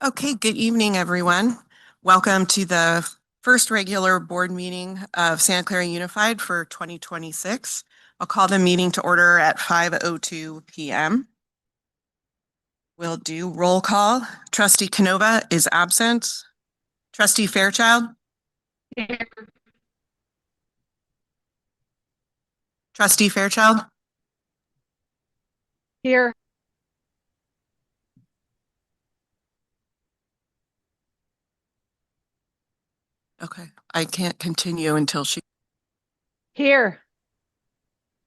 Okay, good evening, everyone. Welcome to the first regular board meeting of Santa Clara Unified for 2026. I'll call the meeting to order at 5:02 p.m. We'll do roll call. Trustee Canova is absent. Trustee Fairchild? Here. Trustee Fairchild? Here. Okay, I can't continue until she... Here.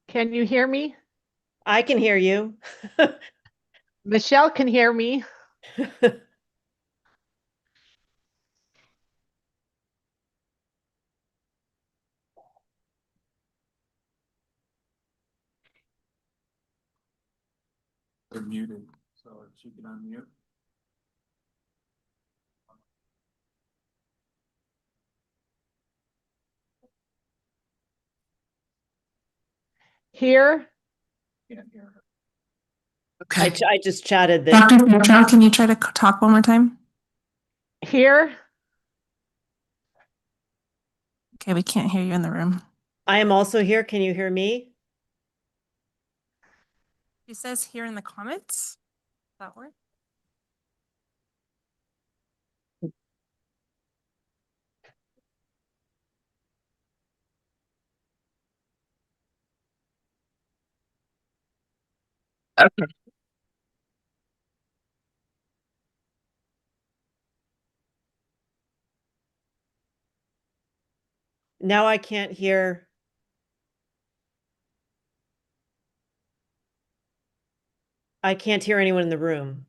Can you hear me? I can hear you. Michelle can hear me. They're muted, so if she can unmute. Here. Can't hear her. Okay. I just chatted that. Dr. Fairchild, can you try to talk one more time? Here. Okay, we can't hear you in the room. I am also here. Can you hear me? She says here in the comments. That work? Okay. Now I can't hear. I can't hear anyone in the room.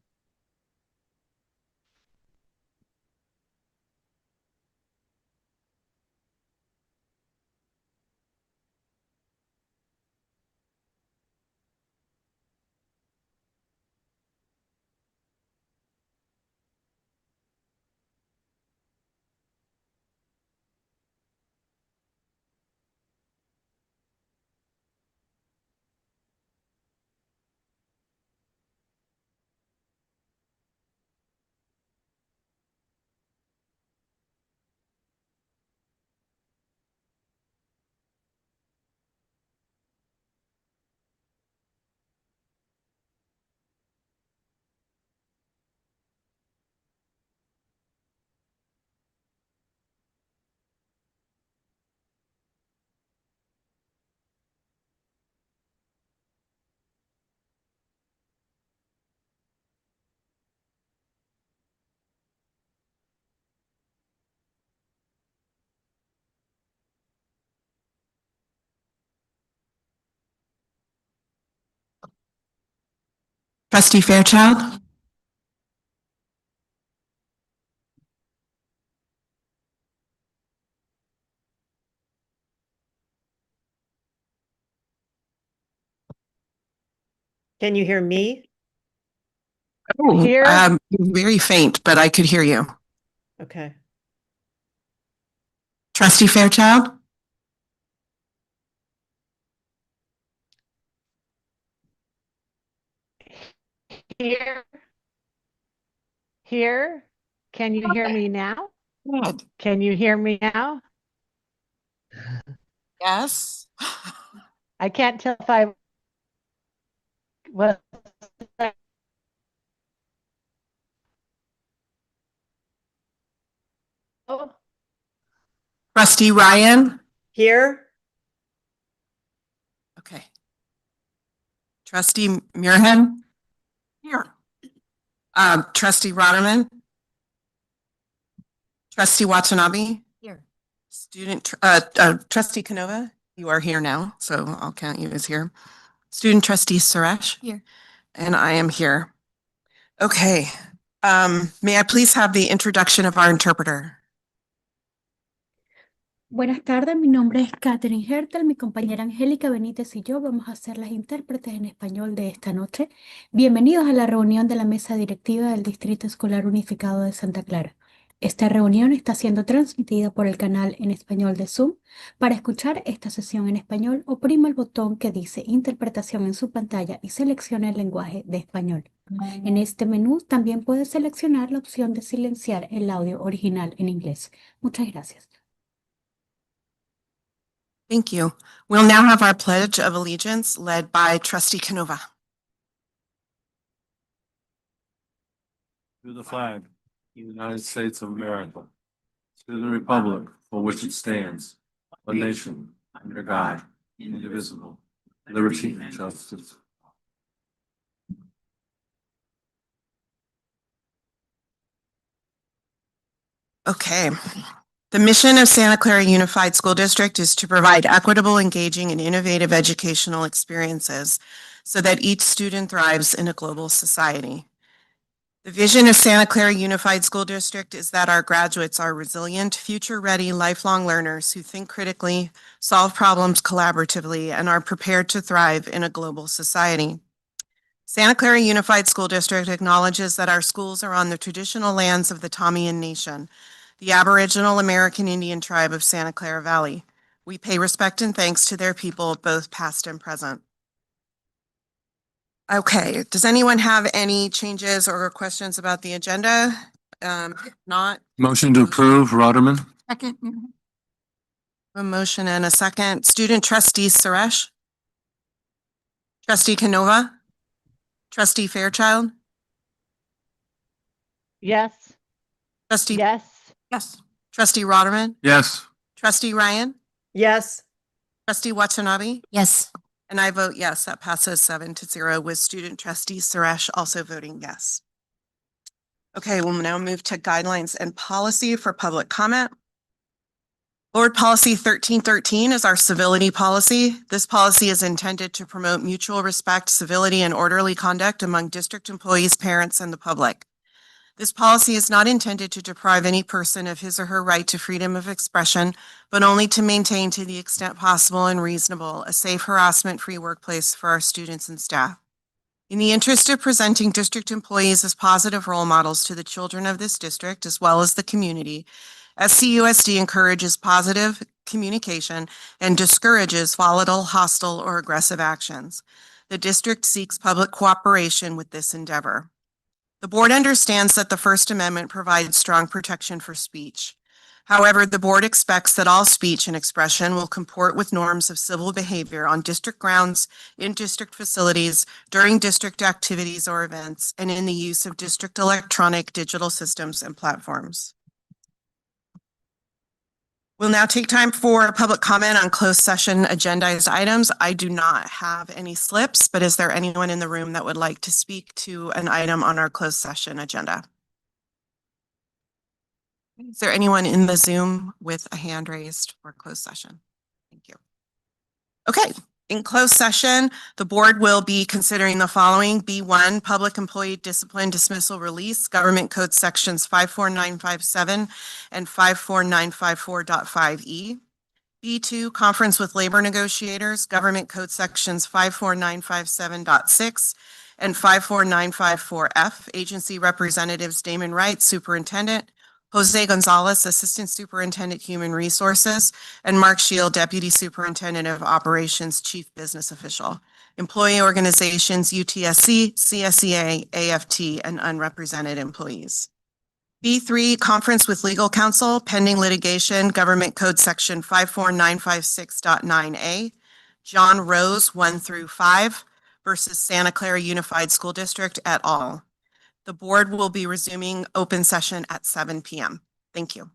Trustee Fairchild? Can you hear me? Oh, Here. very faint, but I could hear you. Okay. Trustee Fairchild? Here. Here. Can you hear me now? Good. Can you hear me now? Yes. I can't tell if I was. Oh, Trustee Ryan? Here? Okay. Trustee Muirhead? Here. Trustee Rotterman? Trustee Watanabe? Here. Trustee Canova? You are here now, so I'll count you as here. Student Trustee Suresh? Here. And I am here. Okay. May I please have the introduction of our interpreter? Buenas tardes, mi nombre es Katherine Hertel, mi compañera Angélica Benítez y yo vamos a ser las intérpretes en español de esta noche. Bienvenidos a la reunión de la mesa directiva del Distrito Escolar Unificado de Santa Clara. Esta reunión está siendo transmitida por el canal en español de Zoom. Para escuchar esta sesión en español, oprima el botón que dice Interpretación en su pantalla y seleccione el lenguaje de español. En este menú también puedes seleccionar la opción de silenciar el audio original en inglés. Muchas gracias. Thank you. We'll now have our Pledge of Allegiance led by Trustee Canova. To the flag, of the United States of America, to the republic for which it stands, one nation, under God, indivisible, liberty and justice. Okay. The mission of Santa Clara Unified School District is to provide equitable, engaging, and innovative educational experiences so that each student thrives in a global society. The vision of Santa Clara Unified School District is that our graduates are resilient, future-ready, lifelong learners who think critically, solve problems collaboratively, and are prepared to thrive in a global society. Santa Clara Unified School District acknowledges that our schools are on the traditional lands of the Tamiyan Nation, the Aboriginal American Indian tribe of Santa Clara Valley. We pay respect and thanks to their people, both past and present. Okay, does anyone have any changes or questions about the agenda? If not, Motion to approve, Rotterman? Second. a motion and a second. Student trustee Suresh? Trustee Canova? Trustee Fairchild? Yes. Trustee? Yes. Yes. Trustee Rotterman? Yes. Trustee Ryan? Yes. Trustee Watanabe? Yes. And I vote yes, that passes 7-0 with student trustee Suresh also voting yes. Okay, we'll now move to guidelines and policy for public comment. Board Policy 1313 is our civility policy. This policy is intended to promote mutual respect, civility, and orderly conduct among district employees, parents, and the public. This policy is not intended to deprive any person of his or her right to freedom of expression, but only to maintain, to the extent possible and reasonable, a safe, harassment-free workplace for our students and staff. In the interest of presenting district employees as positive role models to the children of this district, as well as the community, SCUSD encourages positive communication and discourages volatile, hostile, or aggressive actions. The district seeks public cooperation with this endeavor. The board understands that the First Amendment provides strong protection for speech. However, the board expects that all speech and expression will comport with norms of civil behavior on district grounds, in district facilities, during district activities or events, and in the use of district electronic digital systems and platforms. We'll now take time for public comment on closed session agendized items. I do not have any slips, but is there anyone in the room that would like to speak to an item on our closed session agenda? Is there anyone in the Zoom with a hand raised for closed session? Thank you. Okay, in closed session, the board will be considering the following: B1, Public Employee Discipline Dismissal Release, Government Code Sections 54957 and 54954.5E. B2, Conference with Labor Negotiators, Government Code Sections 54957.6 and 54954F. Agency Representatives Damon Wright, Superintendent, Jose Gonzalez, Assistant Superintendent Human Resources, and Mark Shield, Deputy Superintendent of Operations, Chief Business Official. Employee organizations, UTSC, CSEA, AFT, and unrepresented employees. B3, Conference with Legal Counsel, pending litigation, Government Code Section 54956.9A, John Rose 1 through 5 versus Santa Clara Unified School District et al. The board will be resuming open session at 7 p.m. Thank you.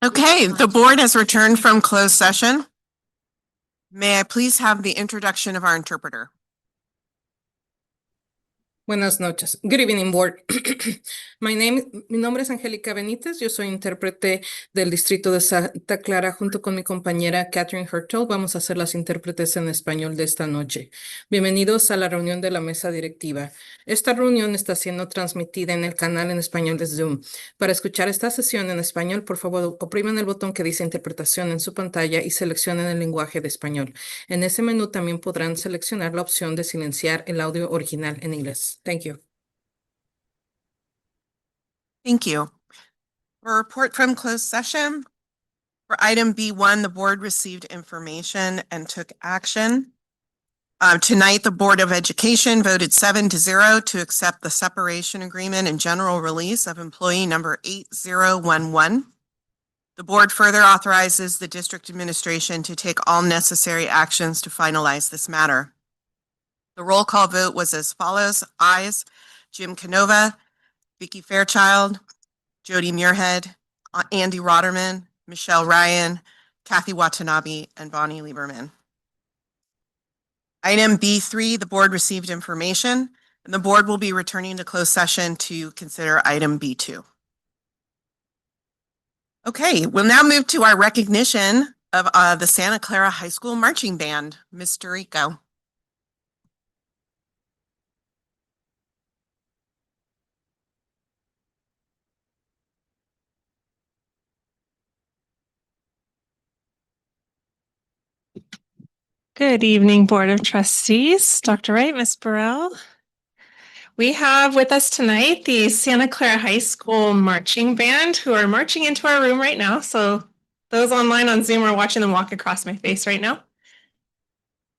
Okay, the board has returned from closed session. May I please have the introduction of our interpreter? Buenas noches. Good evening, board. Mi nombre es Angélica Benítez. Yo soy intérprete del Distrito de Santa Clara junto con mi compañera Catherine Hertel. Vamos a ser las intérpretes en español de esta noche. Bienvenidos a la reunión de la mesa directiva. Esta reunión está siendo transmitida en el canal en español de Zoom. Para escuchar esta sesión en español, por favor, opriman el botón que dice interpretación en su pantalla y seleccionen el lenguaje de español. En ese menú también podrán seleccionar la opción de silenciar el audio original en inglés. Thank you. Thank you. For a report from closed session, for item B1, the board received information and took action. Tonight, the Board of Education voted 7-0 to accept the separation agreement and general release of employee number 8011. The board further authorizes the district administration to take all necessary actions to finalize this matter. The roll call vote was as follows. Ayes, Jim Canova, Vicky Fairchild, Jody Muirhead, Andy Rotterman, Michelle Ryan, Kathy Watanabe, and Bonnie Lieberman. Item B3, the board received information, and the board will be returning to closed session to consider item B2. Okay, we'll now move to our recognition of the Santa Clara High School Marching Band. Mr. Rico. Good evening, Board of Trustees, Dr. Wright, Ms. Burrell. We have with us tonight the Santa Clara High School Marching Band who are marching into our room right now. So those online on Zoom are watching them walk across my face right now.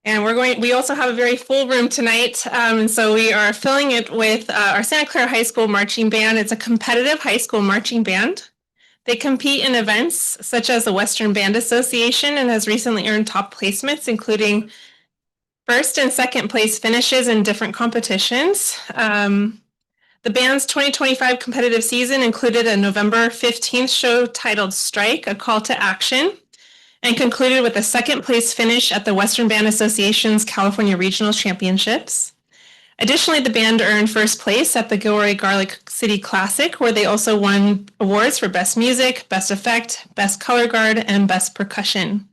And we also have a very full room tonight. And so we are filling it with our Santa Clara High School Marching Band. It's a competitive high school marching band. They compete in events such as the Western Band Association and has recently earned top placements, including first and second place finishes in different competitions. The band's 2025 competitive season included a November 15th show titled Strike, a Call to Action, and concluded with a second place finish at the Western Band Association's California Regional Championships. Additionally, the band earned first place at the Gilroy Garlic City Classic, where they also won awards for Best Music, Best Effect, Best Color Guard, and Best Percussion.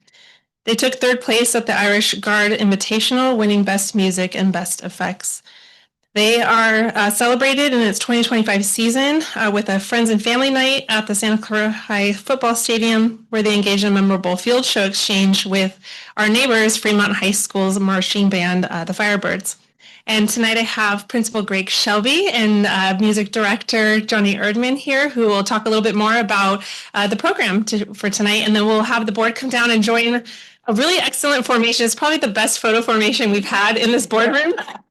They took third place at the Irish Guard Invitational, winning Best Music and Best Effects. They are celebrated in its 2025 season with a Friends and Family Night at the Santa Clara High Football Stadium, where they engaged in a memorable field show exchange with our neighbors, Fremont High School's marching band, the Firebirds. And tonight I have Principal Greg Shelby and Music Director Johnny Erdman here, who will talk a little bit more about the program for tonight. And then we'll have the board come down and join a really excellent formation. It's probably the best photo formation we've had in this boardroom. It'd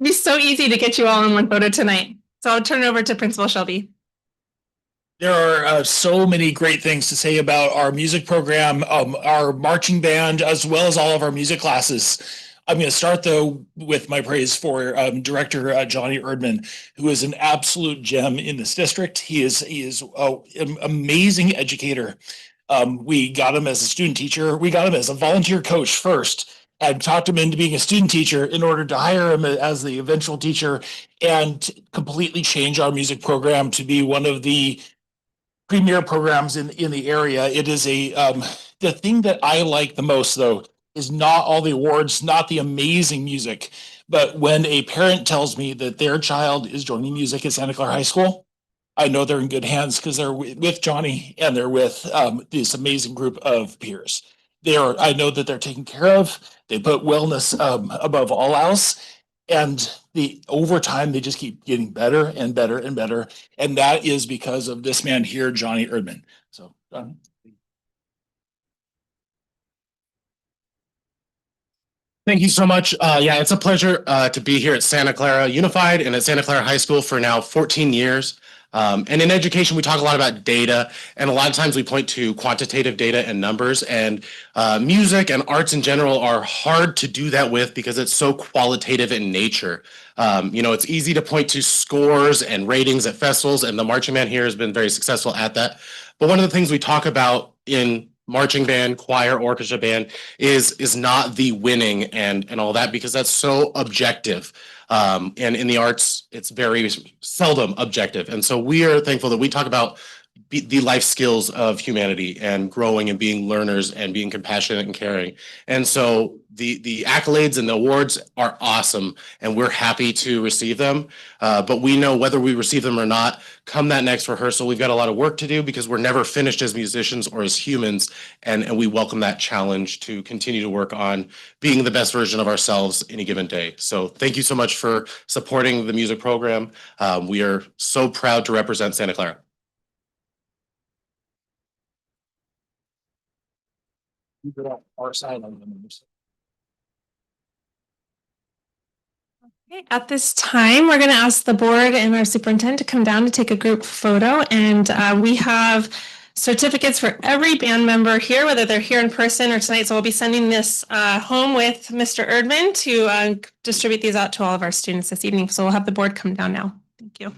be so easy to get you all in one photo tonight. So I'll turn it over to Principal Shelby. There are so many great things to say about our music program, our marching band, as well as all of our music classes. I'm going to start, though, with my praise for Director Johnny Erdman, who is an absolute gem in this district. He is an amazing educator. We got him as a student teacher. We got him as a volunteer coach first and talked him into being a student teacher in order to hire him as the eventual teacher and completely change our music program to be one of the premier programs in the area. It is the thing that I like the most, though, is not all the awards, not the amazing music, but when a parent tells me that their child is joining music at Santa Clara High School, I know they're in good hands because they're with Johnny and they're with this amazing group of peers. I know that they're taken care of. They put wellness above all else. And over time, they just keep getting better and better and better. And that is because of this man here, Johnny Erdman. So, Thank you so much. Yeah, it's a pleasure to be here at Santa Clara Unified and at Santa Clara High School for now 14 years. And in education, we talk a lot about data, and a lot of times we point to quantitative data and numbers, and music and arts in general are hard to do that with because it's so qualitative in nature. It's easy to point to scores and ratings at festivals, and the marching band here has been very successful at that. But one of the things we talk about in marching band, choir, orchestra band is not the winning and all that, because that's so objective. And in the arts, it's very seldom objective. And so we are thankful that we talk about the life skills of humanity and growing and being learners and being compassionate and caring. And so the accolades and the awards are awesome, and we're happy to receive them. But we know whether we receive them or not, come that next rehearsal, we've got a lot of work to do because we're never finished as musicians or as humans. And we welcome that challenge to continue to work on being the best version of ourselves any given day. So thank you so much for supporting the music program. We are so proud to represent Santa Clara. Our side on them. Okay, at this time, we're going to ask the board and our superintendent to come down to take a group photo. And we have certificates for every band member here, whether they're here in person or tonight. So we'll be sending this home with Mr. Erdman to distribute these out to all of our students this evening. So we'll have the board come down now. Thank you.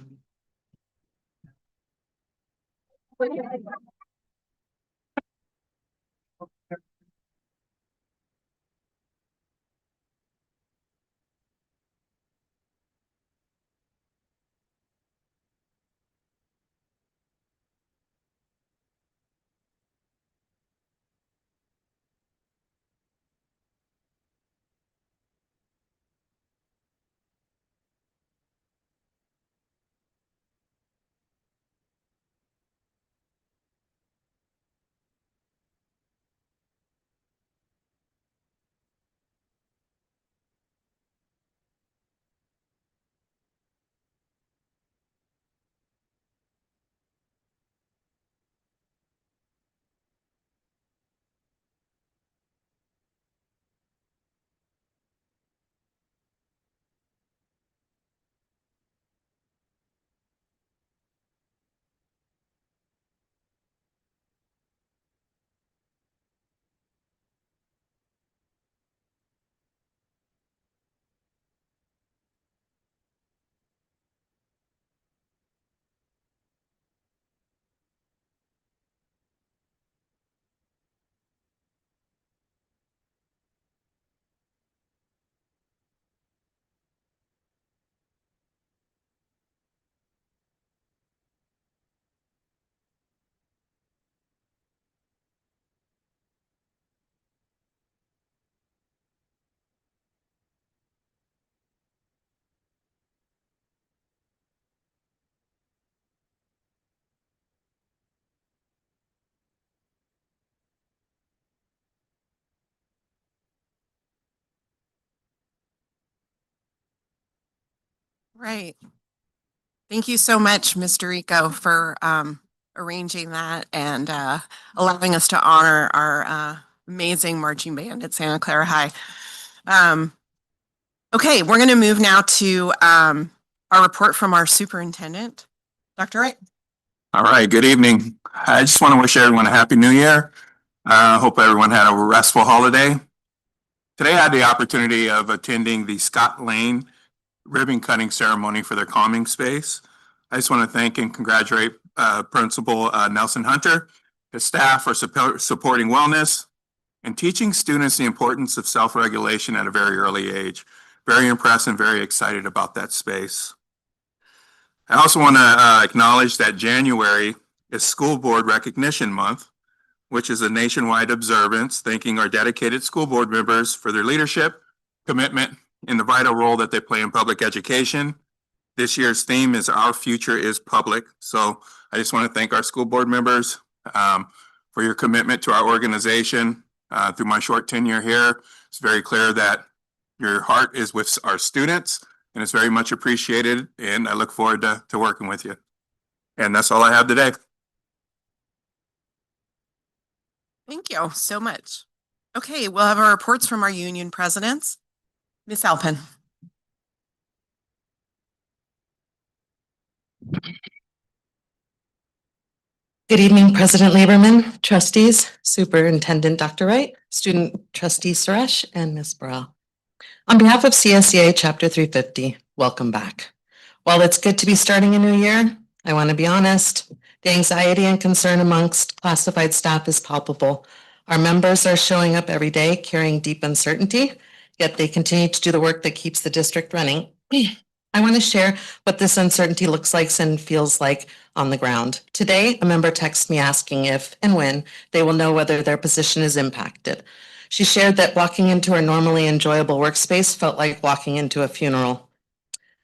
Right. Thank you so much, Mr. Rico, for arranging that and allowing us to honor our amazing marching band at Santa Clara High. Okay, we're going to move now to our report from our superintendent, Dr. Wright. All right, good evening. I just want to wish everyone a happy new year. Hope everyone had a restful holiday. Today I had the opportunity of attending the Scott Lane ribbon cutting ceremony for their calming space. I just want to thank and congratulate Principal Nelson Hunter, his staff for supporting wellness and teaching students the importance of self-regulation at a very early age. Very impressed and very excited about that space. I also want to acknowledge that January is School Board Recognition Month, which is a nationwide observance thanking our dedicated school board members for their leadership, commitment, and the vital role that they play in public education. This year's theme is Our Future is Public. So I just want to thank our school board members for your commitment to our organization. Through my short tenure here, it's very clear that your heart is with our students, and it's very much appreciated, and I look forward to working with you. And that's all I have today. Thank you so much. Okay, we'll have our reports from our union presidents. Ms. Alpin. Good evening, President Lieberman, trustees, Superintendent Dr. Wright, student trustee Suresh, and Ms. Burrell. On behalf of CSEA Chapter 350, welcome back. While it's good to be starting a new year, I want to be honest, the anxiety and concern amongst classified staff is palpable. Our members are showing up every day carrying deep uncertainty, yet they continue to do the work that keeps the district running. I want to share what this uncertainty looks like and feels like on the ground. Today, a member texted me asking if and when they will know whether their position is impacted. She shared that walking into her normally enjoyable workspace felt like walking into a funeral.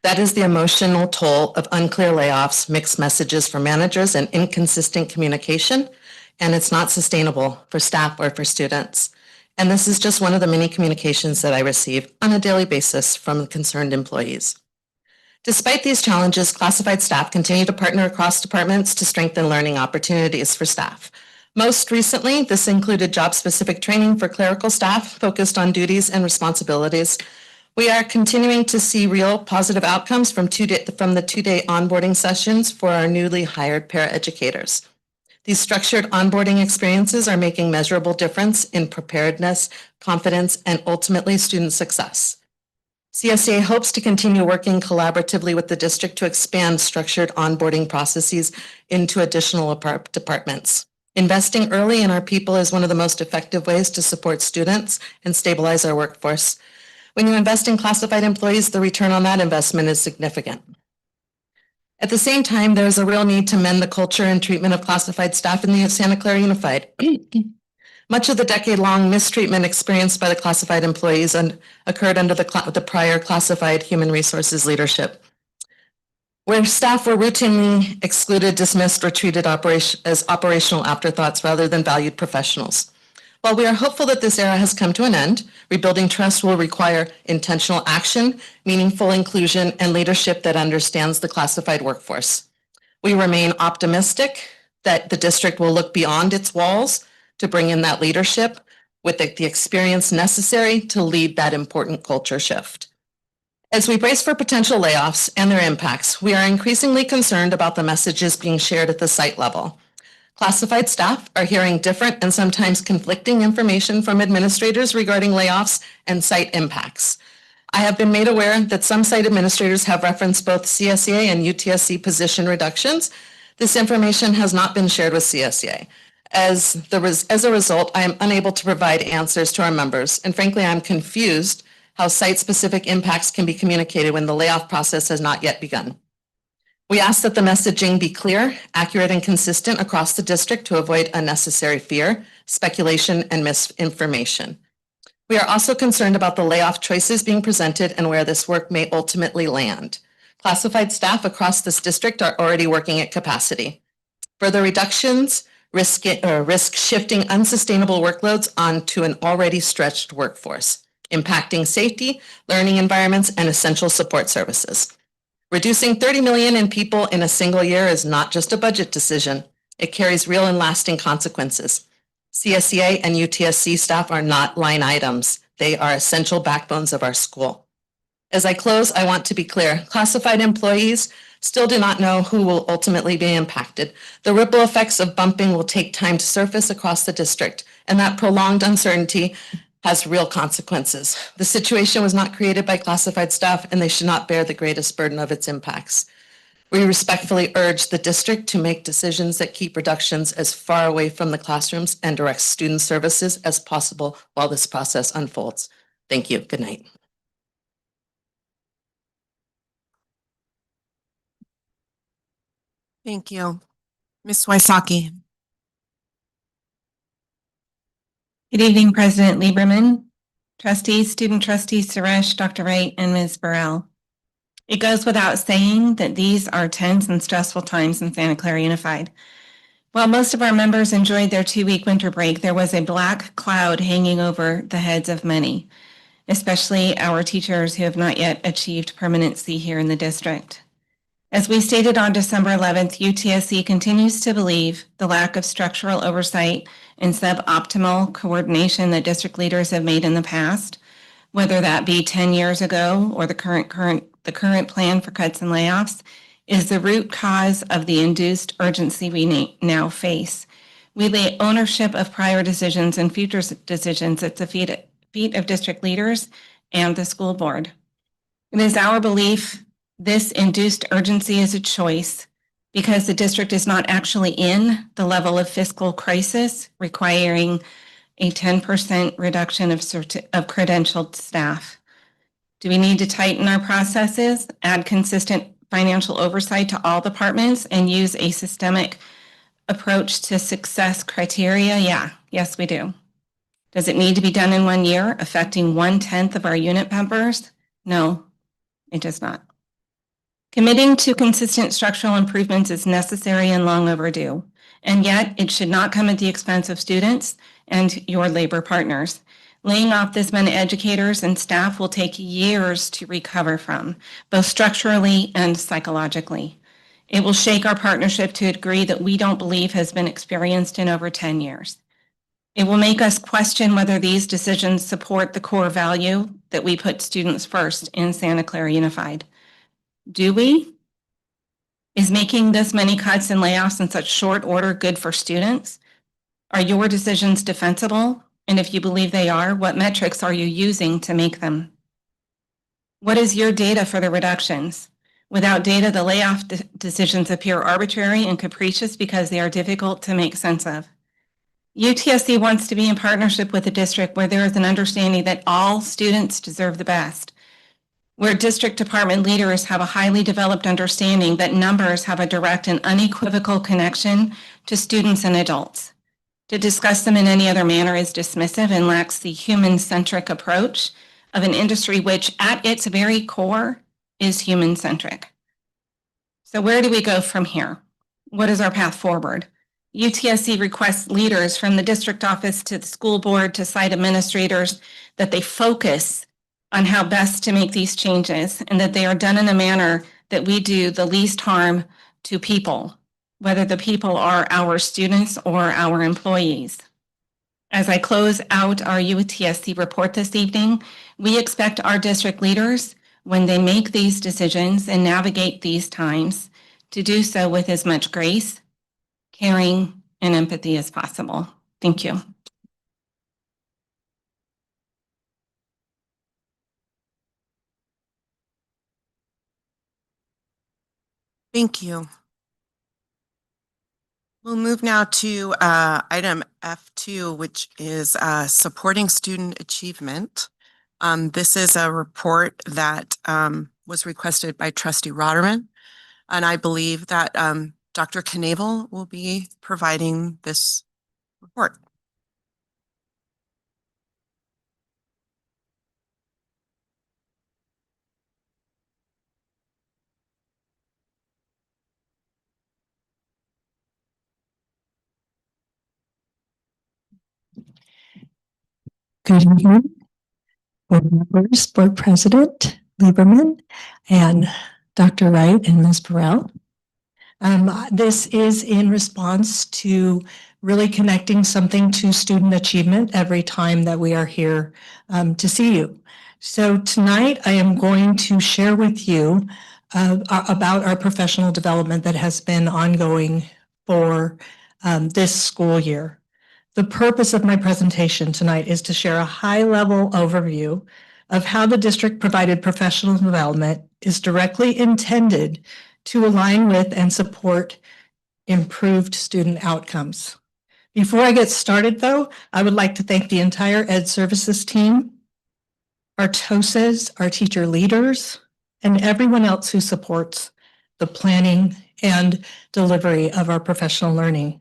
That is the emotional toll of unclear layoffs, mixed messages from managers, and inconsistent communication, and it's not sustainable for staff or for students. And this is just one of the many communications that I receive on a daily basis from concerned employees. Despite these challenges, classified staff continue to partner across departments to strengthen learning opportunities for staff. Most recently, this included job-specific training for clerical staff focused on duties and responsibilities. We are continuing to see real positive outcomes from the two-day onboarding sessions for our newly hired paraeducators. These structured onboarding experiences are making measurable difference in preparedness, confidence, and ultimately student success. CSEA hopes to continue working collaboratively with the district to expand structured onboarding processes into additional departments. Investing early in our people is one of the most effective ways to support students and stabilize our workforce. When you invest in classified employees, the return on that investment is significant. At the same time, there's a real need to mend the culture and treatment of classified staff in the Santa Clara Unified. Much of the decade-long mistreatment experienced by the classified employees occurred under the prior classified human resources leadership, where staff were routinely excluded, dismissed, or treated as operational afterthoughts rather than valued professionals. While we are hopeful that this era has come to an end, rebuilding trust will require intentional action, meaningful inclusion, and leadership that understands the classified workforce. We remain optimistic that the district will look beyond its walls to bring in that leadership with the experience necessary to lead that important culture shift. As we brace for potential layoffs and their impacts, we are increasingly concerned about the messages being shared at the site level. Classified staff are hearing different and sometimes conflicting information from administrators regarding layoffs and site impacts. I have been made aware that some site administrators have referenced both CSEA and UTSC position reductions. This information has not been shared with CSEA. As a result, I am unable to provide answers to our members, and frankly, I'm confused how site-specific impacts can be communicated when the layoff process has not yet begun. We ask that the messaging be clear, accurate, and consistent across the district to avoid unnecessary fear, speculation, and misinformation. We are also concerned about the layoff choices being presented and where this work may ultimately land. Classified staff across this district are already working at capacity. Further reductions risk shifting unsustainable workloads onto an already stretched workforce, impacting safety, learning environments, and essential support services. Reducing 30 million in people in a single year is not just a budget decision. It carries real and lasting consequences. CSEA and UTSC staff are not line items. They are essential backbones of our school. As I close, I want to be clear. Classified employees still do not know who will ultimately be impacted. The ripple effects of bumping will take time to surface across the district, and that prolonged uncertainty has real consequences. The situation was not created by classified staff, and they should not bear the greatest burden of its impacts. We respectfully urge the district to make decisions that keep reductions as far away from the classrooms and direct student services as possible while this process unfolds. Thank you. Good night. Thank you. Ms. Wysocki. Good evening, President Lieberman, trustees, student trustees Suresh, Dr. Wright, and Ms. Burrell. It goes without saying that these are tense and stressful times in Santa Clara Unified. While most of our members enjoyed their 2-week winter break, there was a black cloud hanging over the heads of many, especially our teachers who have not yet achieved permanency here in the district. As we stated on December 11th, UTSC continues to believe the lack of structural oversight and suboptimal coordination that district leaders have made in the past, whether that be 10 years ago or the current plan for cuts and layoffs, is the root cause of the induced urgency we now face. We lay ownership of prior decisions and future decisions at the feet of district leaders and the school board. It is our belief this induced urgency is a choice because the district is not actually in the level of fiscal crisis requiring a 10% reduction of credentialed staff. Do we need to tighten our processes, add consistent financial oversight to all departments, and use a systemic approach to success criteria? Yes, we do. Does it need to be done in 1 year, affecting 1/10 of our unit members? No, it does not. Committing to consistent structural improvements is necessary and long overdue, and yet it should not come at the expense of students and your labor partners. Laying off this many educators and staff will take years to recover from, both structurally and psychologically. It will shake our partnership to a degree that we don't believe has been experienced in over 10 years. It will make us question whether these decisions support the core value that we put students first in Santa Clara Unified. Do we? Is making this many cuts and layoffs in such short order good for students? Are your decisions defensible? And if you believe they are, what metrics are you using to make them? What is your data for the reductions? Without data, the layoff decisions appear arbitrary and capricious because they are difficult to make sense of. UTSC wants to be in partnership with a district where there is an understanding that all students deserve the best, where district department leaders have a highly developed understanding that numbers have a direct and unequivocal connection to students and adults. To discuss them in any other manner is dismissive and lacks the human-centric approach of an industry which, at its very core, is human-centric. So where do we go from here? What is our path forward? UTSC requests leaders from the district office to the school board to site administrators that they focus on how best to make these changes and that they are done in a manner that we do the least harm to people, whether the people are our students or our employees. As I close out our UTSC report this evening, we expect our district leaders, when they make these decisions and navigate these times, to do so with as much grace, caring, and empathy as possible. Thank you. Thank you. We'll move now to item F2, which is supporting student achievement. This is a report that was requested by Trustee Rotterman, and I believe that Dr. Knavel will be providing this report. Good evening, board members, board president Lieberman, and Dr. Wright and Ms. Burrell. This is in response to really connecting something to student achievement every time that we are here to see you. So tonight I am going to share with you about our professional development that has been ongoing for this school year. The purpose of my presentation tonight is to share a high-level overview of how the district provided professional development is directly intended to align with and support improved student outcomes. Before I get started, though, I would like to thank the entire Ed Services team, our TOSAs, our teacher leaders, and everyone else who supports the planning and delivery of our professional learning.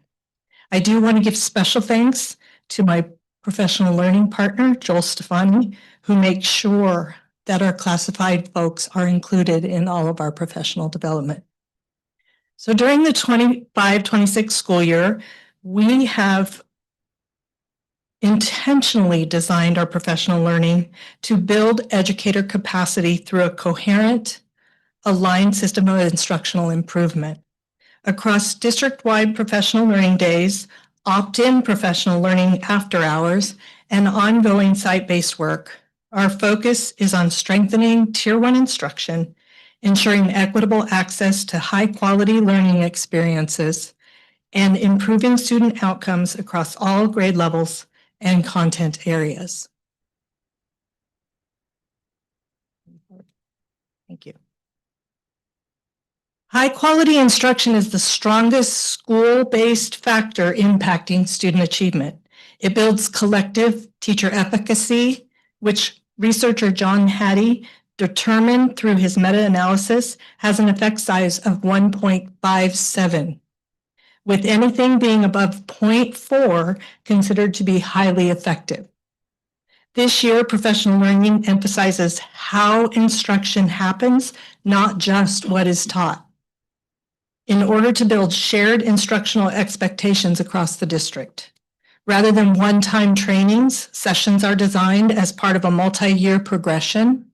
I do want to give special thanks to my professional learning partner, Joel Stefani, who makes sure that our classified folks are included in all of our professional development. So during the 25-26 school year, we have intentionally designed our professional learning to build educator capacity through a coherent, aligned system of instructional improvement. Across district-wide professional learning days, opt-in professional learning after hours, and ongoing site-based work, our focus is on strengthening Tier 1 instruction ensuring equitable access to high-quality learning experiences, and improving student outcomes across all grade levels and content areas. Thank you. High-quality instruction is the strongest school-based factor impacting student achievement. It builds collective teacher efficacy, which researcher John Hattie determined through his meta-analysis has an effect size of 1.57, with anything being above 0.4 considered to be highly effective. This year, professional learning emphasizes how instruction happens, not just what is taught, in order to build shared instructional expectations across the district. Rather than one-time trainings, sessions are designed as part of a multi-year progression,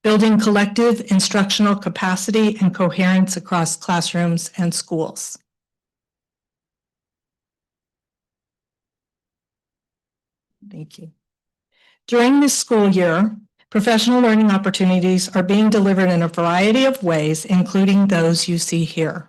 building collective instructional capacity and coherence across classrooms and schools. Thank you. During this school year, professional learning opportunities are being delivered in a variety of ways, including those you see here.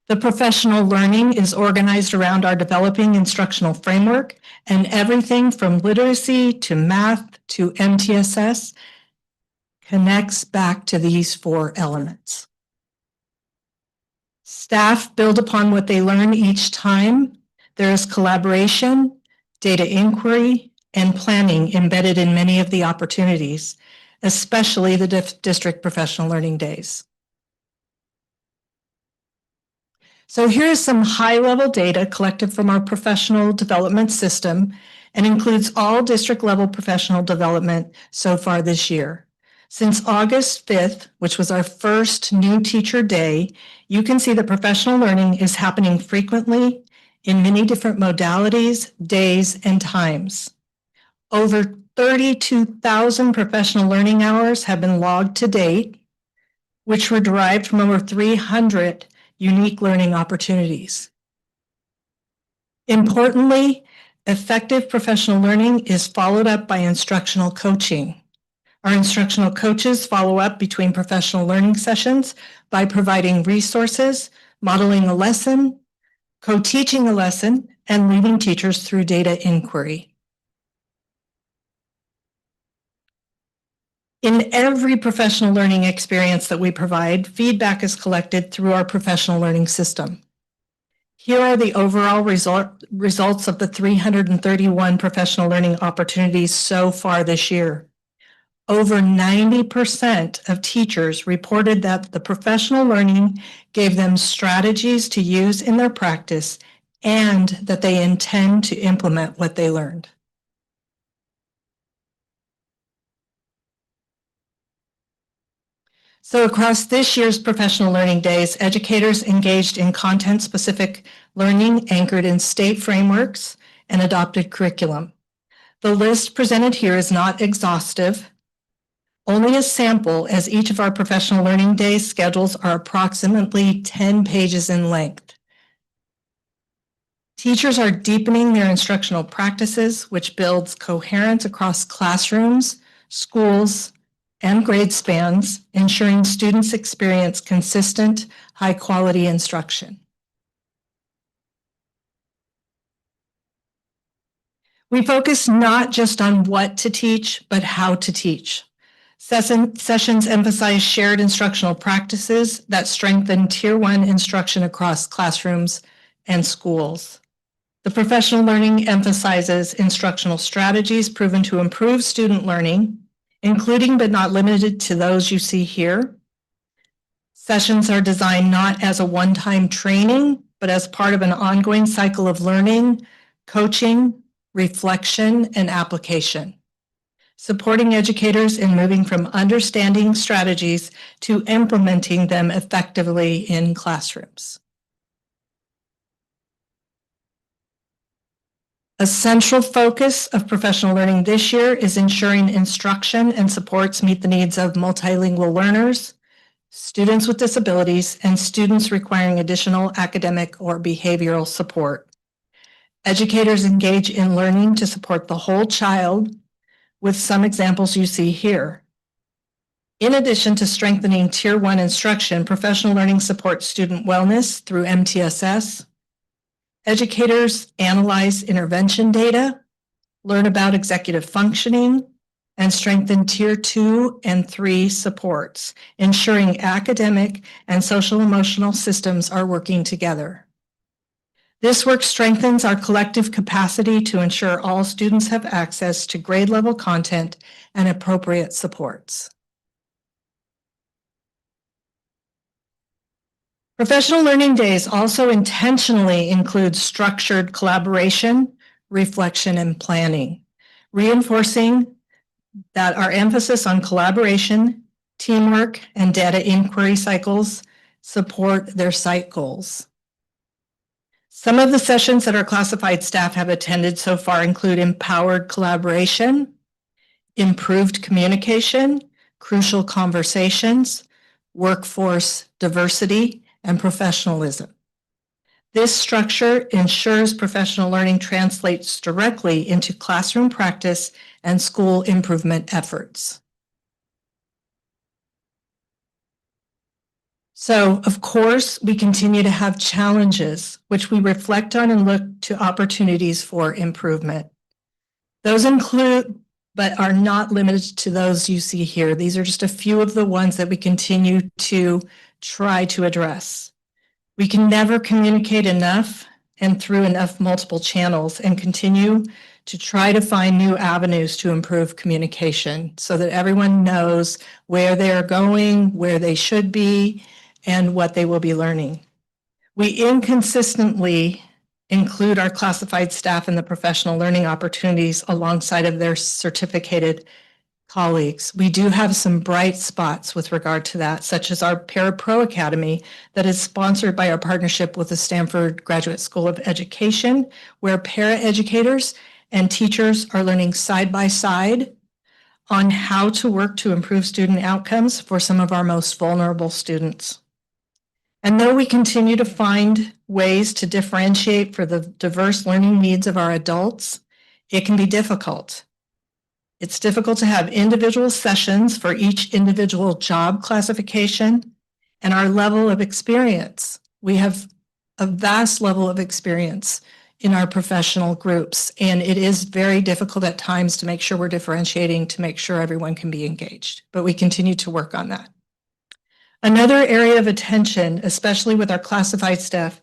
The professional learning is organized around our developing instructional framework, and everything from literacy to math to MTSS connects back to these 4 elements. Staff build upon what they learn each time. There is collaboration, data inquiry, and planning embedded in many of the opportunities, especially the district professional learning days. So here's some high-level data collected from our professional development system and includes all district-level professional development so far this year. Since August 5th, which was our first new teacher day, you can see that professional learning is happening frequently in many different modalities, days, and times. Over 32,000 professional learning hours have been logged to date, which were derived from over 300 unique learning opportunities. Importantly, effective professional learning is followed up by instructional coaching. Our instructional coaches follow up between professional learning sessions by providing resources, modeling a lesson, co-teaching a lesson, and leading teachers through data inquiry. In every professional learning experience that we provide, feedback is collected through our professional learning system. Here are the overall results of the 331 professional learning opportunities so far this year. Over 90% of teachers reported that the professional learning gave them strategies to use in their practice and that they intend to implement what they learned. So across this year's professional learning days, educators engaged in content-specific learning anchored in state frameworks and adopted curriculum. The list presented here is not exhaustive, only a sample, as each of our professional learning days schedules are approximately 10 pages in length. Teachers are deepening their instructional practices, which builds coherence across classrooms, schools, and grade spans, ensuring students experience consistent, high-quality instruction. We focus not just on what to teach, but how to teach. Sessions emphasize shared instructional practices that strengthen Tier 1 instruction across classrooms and schools. The professional learning emphasizes instructional strategies proven to improve student learning, including but not limited to those you see here. Sessions are designed not as a one-time training, but as part of an ongoing cycle of learning, coaching, reflection, and application, supporting educators in moving from understanding strategies to implementing them effectively in classrooms. A central focus of professional learning this year is ensuring instruction and supports meet the needs of multilingual learners, students with disabilities, and students requiring additional academic or behavioral support. Educators engage in learning to support the whole child with some examples you see here. In addition to strengthening Tier 1 instruction, professional learning supports student wellness through MTSS. Educators analyze intervention data, learn about executive functioning, and strengthen Tier 2 and 3 supports, ensuring academic and social emotional systems are working together. This work strengthens our collective capacity to ensure all students have access to grade level content and appropriate supports. Professional learning days also intentionally include structured collaboration, reflection, and planning, reinforcing that our emphasis on collaboration, teamwork, and data inquiry cycles support their site goals. Some of the sessions that our classified staff have attended so far include empowered collaboration, improved communication, crucial conversations, workforce diversity, and professionalism. This structure ensures professional learning translates directly into classroom practice and school improvement efforts. So, of course, we continue to have challenges, which we reflect on and look to opportunities for improvement. Those include, but are not limited to those you see here. These are just a few of the ones that we continue to try to address. We can never communicate enough and through enough multiple channels, and continue to try to find new avenues to improve communication so that everyone knows where they are going, where they should be, and what they will be learning. We inconsistently include our classified staff in the professional learning opportunities alongside of their certificated colleagues. We do have some bright spots with regard to that, such as our Para-Pro Academy that is sponsored by our partnership with the Stanford Graduate School of Education, where para-educators and teachers are learning side by side on how to work to improve student outcomes for some of our most vulnerable students. And though we continue to find ways to differentiate for the diverse learning needs of our adults, it can be difficult. It's difficult to have individual sessions for each individual job classification and our level of experience. We have a vast level of experience in our professional groups, and it is very difficult at times to make sure we're differentiating to make sure everyone can be engaged, but we continue to work on that. Another area of attention, especially with our classified staff,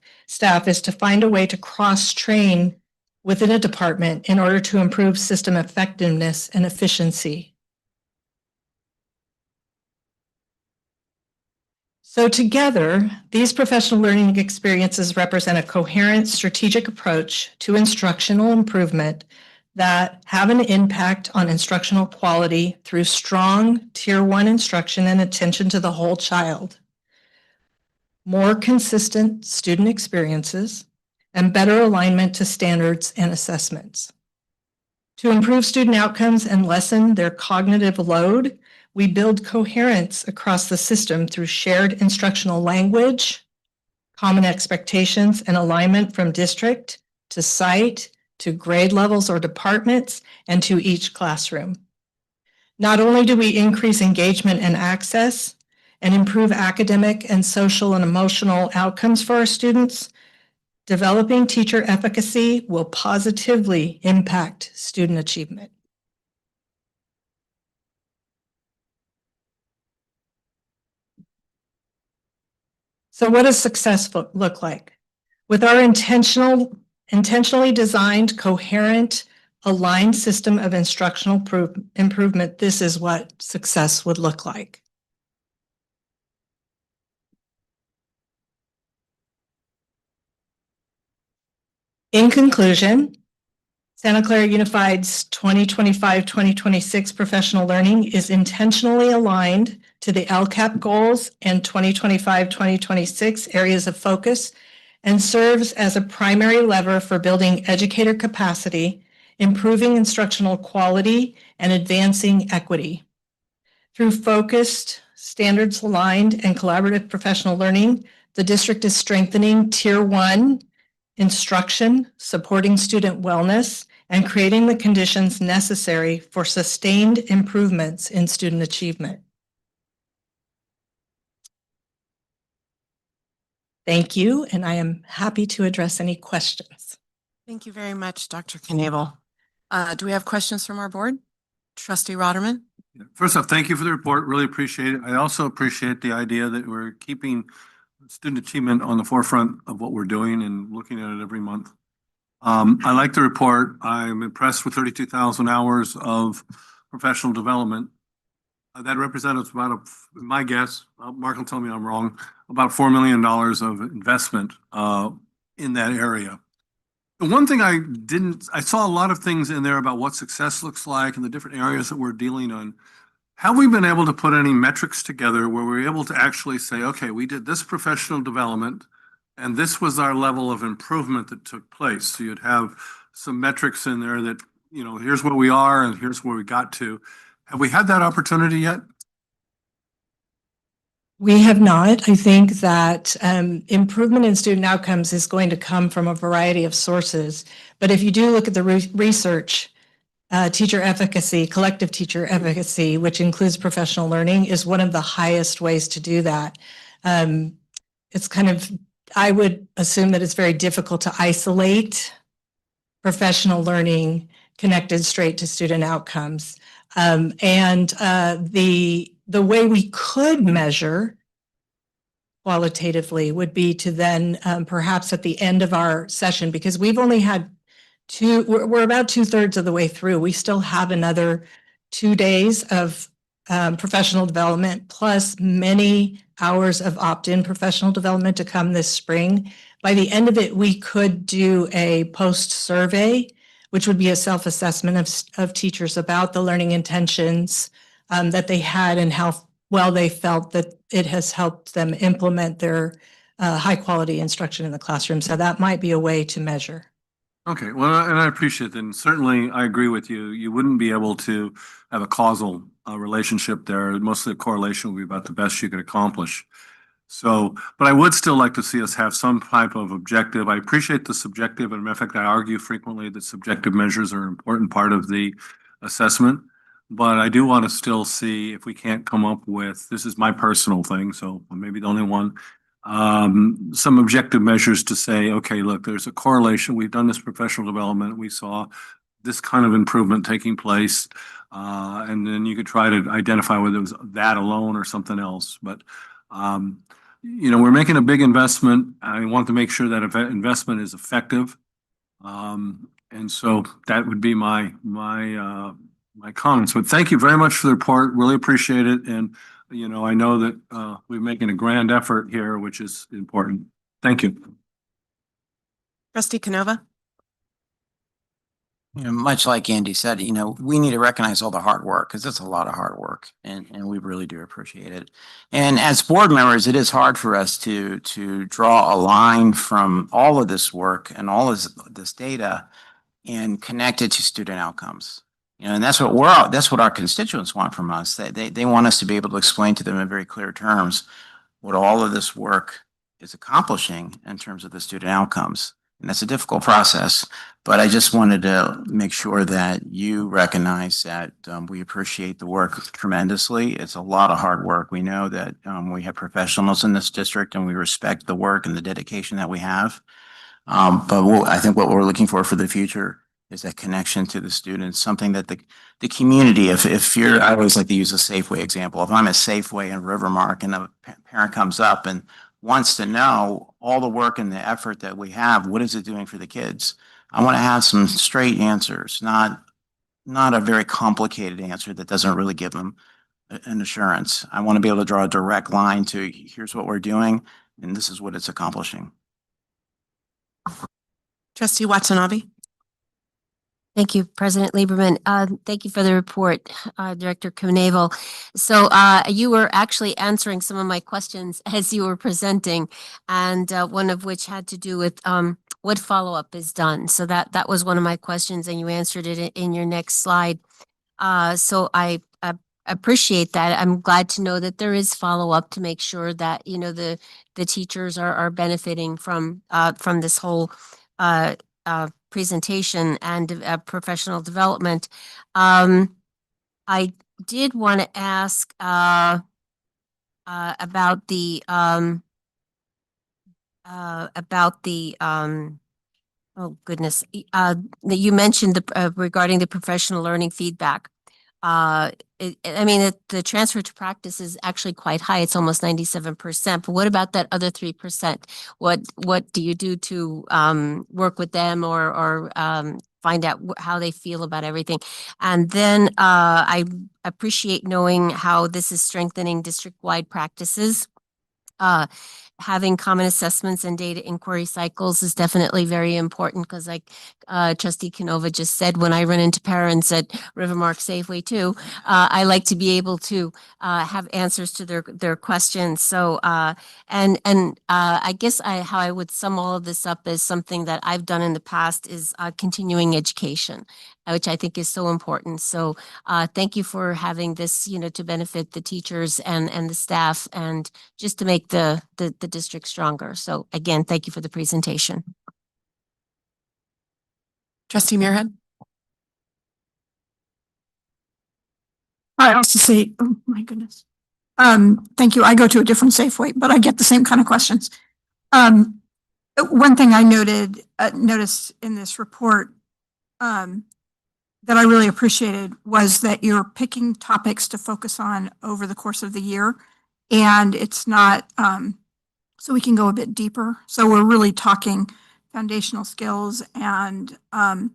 is to find a way to cross-train within a department in order to improve system effectiveness and efficiency. So together, these professional learning experiences represent a coherent strategic approach to instructional improvement that have an impact on instructional quality through strong Tier 1 instruction and attention to the whole child, more consistent student experiences, and better alignment to standards and assessments. To improve student outcomes and lessen their cognitive load, we build coherence across the system through shared instructional language, common expectations, and alignment from district to site to grade levels or departments and to each classroom. Not only do we increase engagement and access and improve academic and social and emotional outcomes for our students, developing teacher efficacy will positively impact student achievement. So what does success look like? With our intentionally designed, coherent, aligned system of instructional improvement, this is what success would look like. In conclusion, Santa Clara Unified's 2025-2026 professional learning is intentionally aligned to the LCAP goals and 2025-2026 areas of focus and serves as a primary lever for building educator capacity, improving instructional quality, and advancing equity. Through focused, standards-aligned, and collaborative professional learning, the district is strengthening Tier 1 instruction, supporting student wellness, and creating the conditions necessary for sustained improvements in student achievement. Thank you, and I am happy to address any questions. Thank you very much, Dr. Knavel. Do we have questions from our board? Trustee Rotterman? First off, thank you for the report. Really appreciate it. I also appreciate the idea that we're keeping student achievement on the forefront of what we're doing and looking at it every month. I like the report. I'm impressed with 32,000 hours of professional development. That represents about, my guess, Mark will tell me I'm wrong, about $4 million of investment in that area. The one thing I saw a lot of things in there about what success looks like and the different areas that we're dealing on. Have we been able to put any metrics together where we're able to actually say, okay, we did this professional development and this was our level of improvement that took place? So you'd have some metrics in there that, you know, here's where we are and here's where we got to. Have we had that opportunity yet? We have not. I think that improvement in student outcomes is going to come from a variety of sources. But if you do look at the research, teacher efficacy, collective teacher efficacy, which includes professional learning, is one of the highest ways to do that. It's kind of, I would assume that it's very difficult to isolate professional learning connected straight to student outcomes. The way we could measure qualitatively would be to then perhaps at the end of our session, because we've only had we're about 2/3 of the way through. We still have another 2 days of professional development plus many hours of opt-in professional development to come this spring. By the end of it, we could do a post-survey, which would be a self-assessment of teachers about the learning intentions that they had and how well they felt that it has helped them implement their high quality instruction in the classroom. So that might be a way to measure. Okay, well, and I appreciate that. And certainly I agree with you. You wouldn't be able to have a causal relationship there. Most of the correlation would be about the best you could accomplish. So, but I would still like to see us have some type of objective. I appreciate the subjective, and in fact, I argue frequently that subjective measures are an important part of the assessment. But I do want to still see if we can't come up with, this is my personal thing, so maybe the only one, some objective measures to say, okay, look, there's a correlation. We've done this professional development. We saw this kind of improvement taking place. And then you could try to identify whether it was that alone or something else. But, you know, we're making a big investment. I want to make sure that investment is effective. And so that would be my comments. But thank you very much for the report. Really appreciate it. And you know, I know that we're making a grand effort here, which is important. Thank you. Trustee Canova? You know, much like Andy said, you know, we need to recognize all the hard work because it's a lot of hard work and we really do appreciate it. And as board members, it is hard for us to draw a line from all of this work and all of this data and connect it to student outcomes. You know, and that's what our constituents want from us. They want us to be able to explain to them in very clear terms what all of this work is accomplishing in terms of the student outcomes. And that's a difficult process, but I just wanted to make sure that you recognize that we appreciate the work tremendously. It's a lot of hard work. We know that we have professionals in this district and we respect the work and the dedication that we have. But I think what we're looking for the future is that connection to the students, something that the community, if you're, I always like to use a Safeway example. If I'm at Safeway in Rivermark and a parent comes up and wants to know all the work and the effort that we have, what is it doing for the kids? I want to have some straight answers, not a very complicated answer that doesn't really give them an assurance. I want to be able to draw a direct line to here's what we're doing and this is what it's accomplishing. Trustee Watanabe? Thank you, President Lieberman. Thank you for the report, Director Knavel. So you were actually answering some of my questions as you were presenting, and one of which had to do with what follow-up is done. So that was one of my questions, and you answered it in your next slide. So I appreciate that. I'm glad to know that there is follow-up to make sure that, you know, the teachers are benefiting from this whole presentation and professional development. I did want to ask about the oh goodness, that you mentioned regarding the professional learning feedback. I mean, the transfer to practice is actually quite high. It's almost 97%. But what about that other 3%? What do you do to work with them or find out how they feel about everything? And then I appreciate knowing how this is strengthening district-wide practices. Having common assessments and data inquiry cycles is definitely very important because, like Trustee Canova just said, when I run into parents at Rivermark Safeway too, I like to be able to have answers to their questions. So I guess how I would sum all of this up is something that I've done in the past is continuing education, which I think is so important. So thank you for having this, to benefit the teachers and the staff and just to make the district stronger. So again, thank you for the presentation. Trustee Muirhead? I also say, oh my goodness. Thank you. I go to a different Safeway, but I get the same kind of questions. One thing I noticed in this report that I really appreciated was that you're picking topics to focus on over the course of the year. And it's not, so we can go a bit deeper. So we're really talking foundational skills and how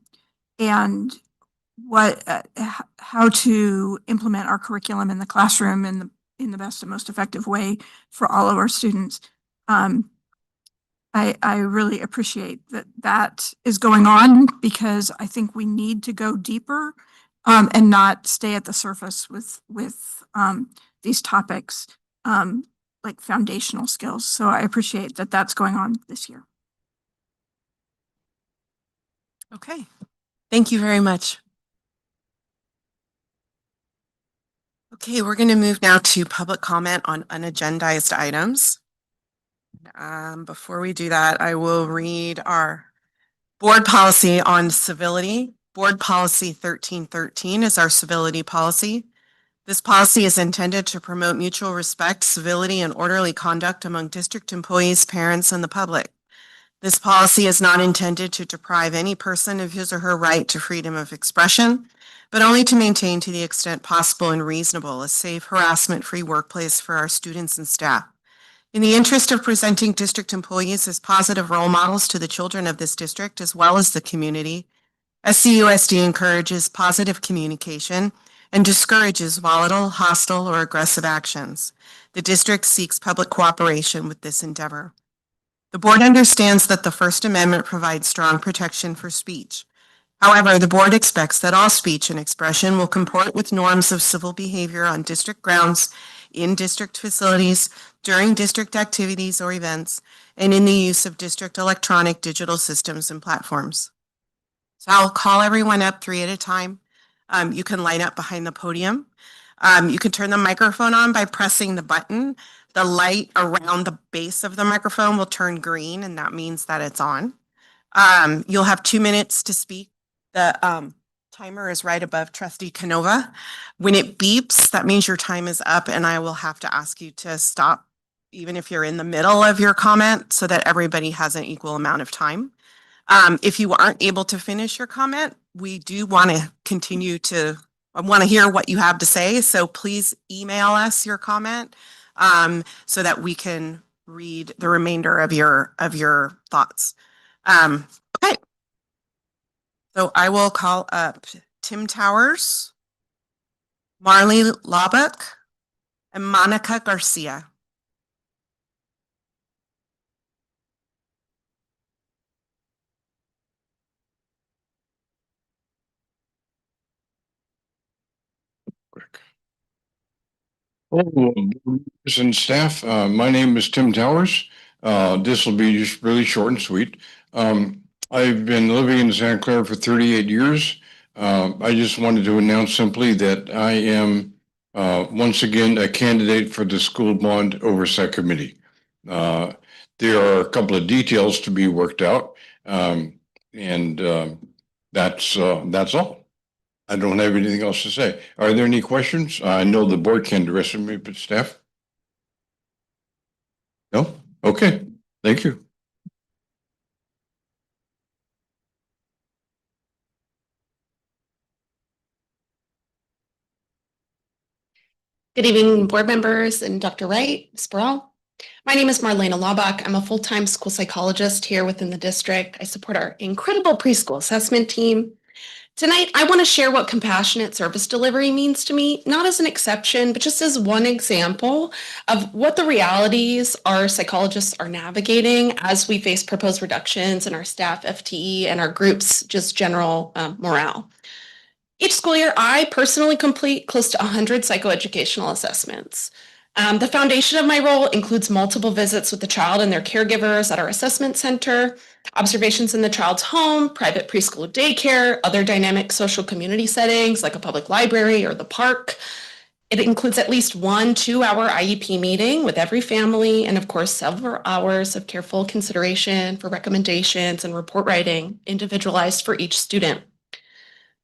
to implement our curriculum in the classroom in the best and most effective way for all of our students. I really appreciate that is going on because I think we need to go deeper and not stay at the surface with these topics like foundational skills. So I appreciate that that's going on this year. Okay, thank you very much. Okay, we're going to move now to public comment on unagendized items. Before we do that, I will read our board policy on civility. Board Policy 1313 is our civility policy. This policy is intended to promote mutual respect, civility, and orderly conduct among district employees, parents, and the public. This policy is not intended to deprive any person of his or her right to freedom of expression, but only to maintain, to the extent possible and reasonable, a safe, harassment-free workplace for our students and staff. In the interest of presenting district employees as positive role models to the children of this district as well as the community, SCUSD encourages positive communication and discourages volatile, hostile, or aggressive actions. The district seeks public cooperation with this endeavor. The board understands that the First Amendment provides strong protection for speech. However, the board expects that all speech and expression will comport with norms of civil behavior on district grounds, in district facilities, during district activities or events, and in the use of district electronic digital systems and platforms. So I'll call everyone up 3 at a time. You can line up behind the podium. You can turn the microphone on by pressing the button. The light around the base of the microphone will turn green, and that means that it's on. You'll have 2 minutes to speak. The timer is right above Trustee Canova. When it beeps, that means your time is up, and I will have to ask you to stop, even if you're in the middle of your comment, so that everybody has an equal amount of time. If you aren't able to finish your comment, we do want to continue to, I want to hear what you have to say. So please email us your comment so that we can read the remainder of your thoughts. Okay. So I will call up Tim Towers, Marley Lubbock, and Monica Garcia. Hello, members and staff. My name is Tim Towers. This will be just really short and sweet. I've been living in Santa Clara for 38 years. I just wanted to announce simply that I am once again a candidate for the School Bond Oversight Committee. There are a couple of details to be worked out. That's all. I don't have anything else to say. Are there any questions? I know the board can't address me, but staff? No? Okay, thank you. Good evening, board members and Dr. Wright, Ms. Burrell. My name is Marlena Laubach. I'm a full-time school psychologist here within the district. I support our incredible preschool assessment team. Tonight, I want to share what compassionate service delivery means to me, not as an exception, but just as one example of what the realities our psychologists are navigating as we face proposed reductions in our staff FTE and our group's just general morale. Each school year, I personally complete close to 100 psychoeducational assessments. The foundation of my role includes multiple visits with the child and their caregivers at our assessment center, observations in the child's home, private preschool daycare, other dynamic social community settings like a public library or the park. It includes at least 1 2-hour IEP meeting with every family, and of course, several hours of careful consideration for recommendations and report writing, individualized for each student.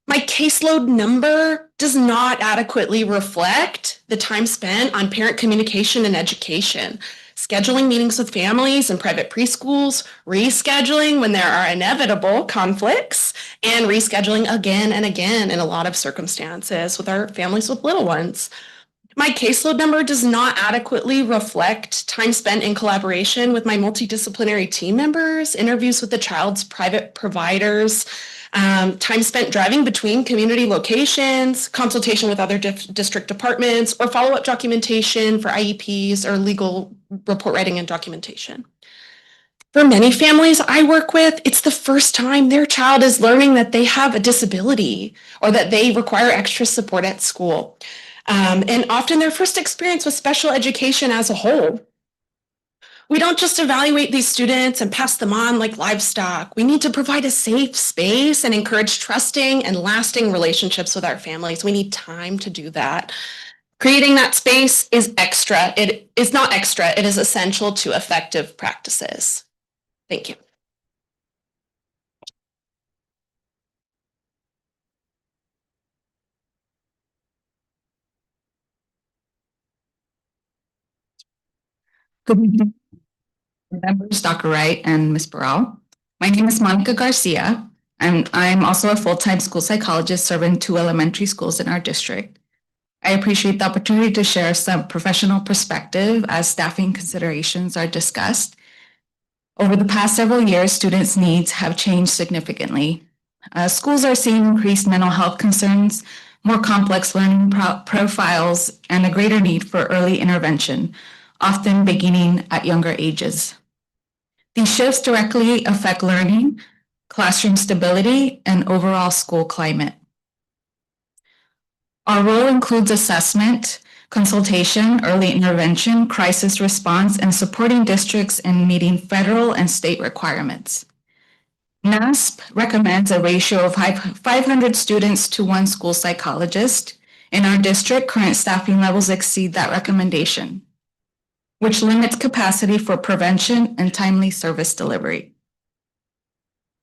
My caseload number does not adequately reflect the time spent on parent communication and education, scheduling meetings with families and private preschools, rescheduling when there are inevitable conflicts, and rescheduling again and again in a lot of circumstances with our families with little ones. My caseload number does not adequately reflect time spent in collaboration with my multidisciplinary team members, interviews with the child's private providers, time spent driving between community locations, consultation with other district departments, or follow-up documentation for IEPs or legal report writing and documentation. For many families I work with, it's the first time their child is learning that they have a disability or that they require extra support at school. And often their first experience with special education as a whole. We don't just evaluate these students and pass them on like livestock. We need to provide a safe space and encourage trusting and lasting relationships with our families. We need time to do that. Creating that space is extra. It is not extra. It is essential to effective practices. Thank you. Good evening, members, Dr. Wright and Ms. Burrell. My name is Monica Garcia, and I'm also a full-time school psychologist serving 2 elementary schools in our district. I appreciate the opportunity to share some professional perspective as staffing considerations are discussed. Over the past several years, students' needs have changed significantly. Schools are seeing increased mental health concerns, more complex learning profiles, and a greater need for early intervention, often beginning at younger ages. These shifts directly affect learning, classroom stability, and overall school climate. Our role includes assessment, consultation, early intervention, crisis response, and supporting districts in meeting federal and state requirements. NASP recommends a ratio of 500 students to 1 school psychologist. In our district, current staffing levels exceed that recommendation, which limits capacity for prevention and timely service delivery.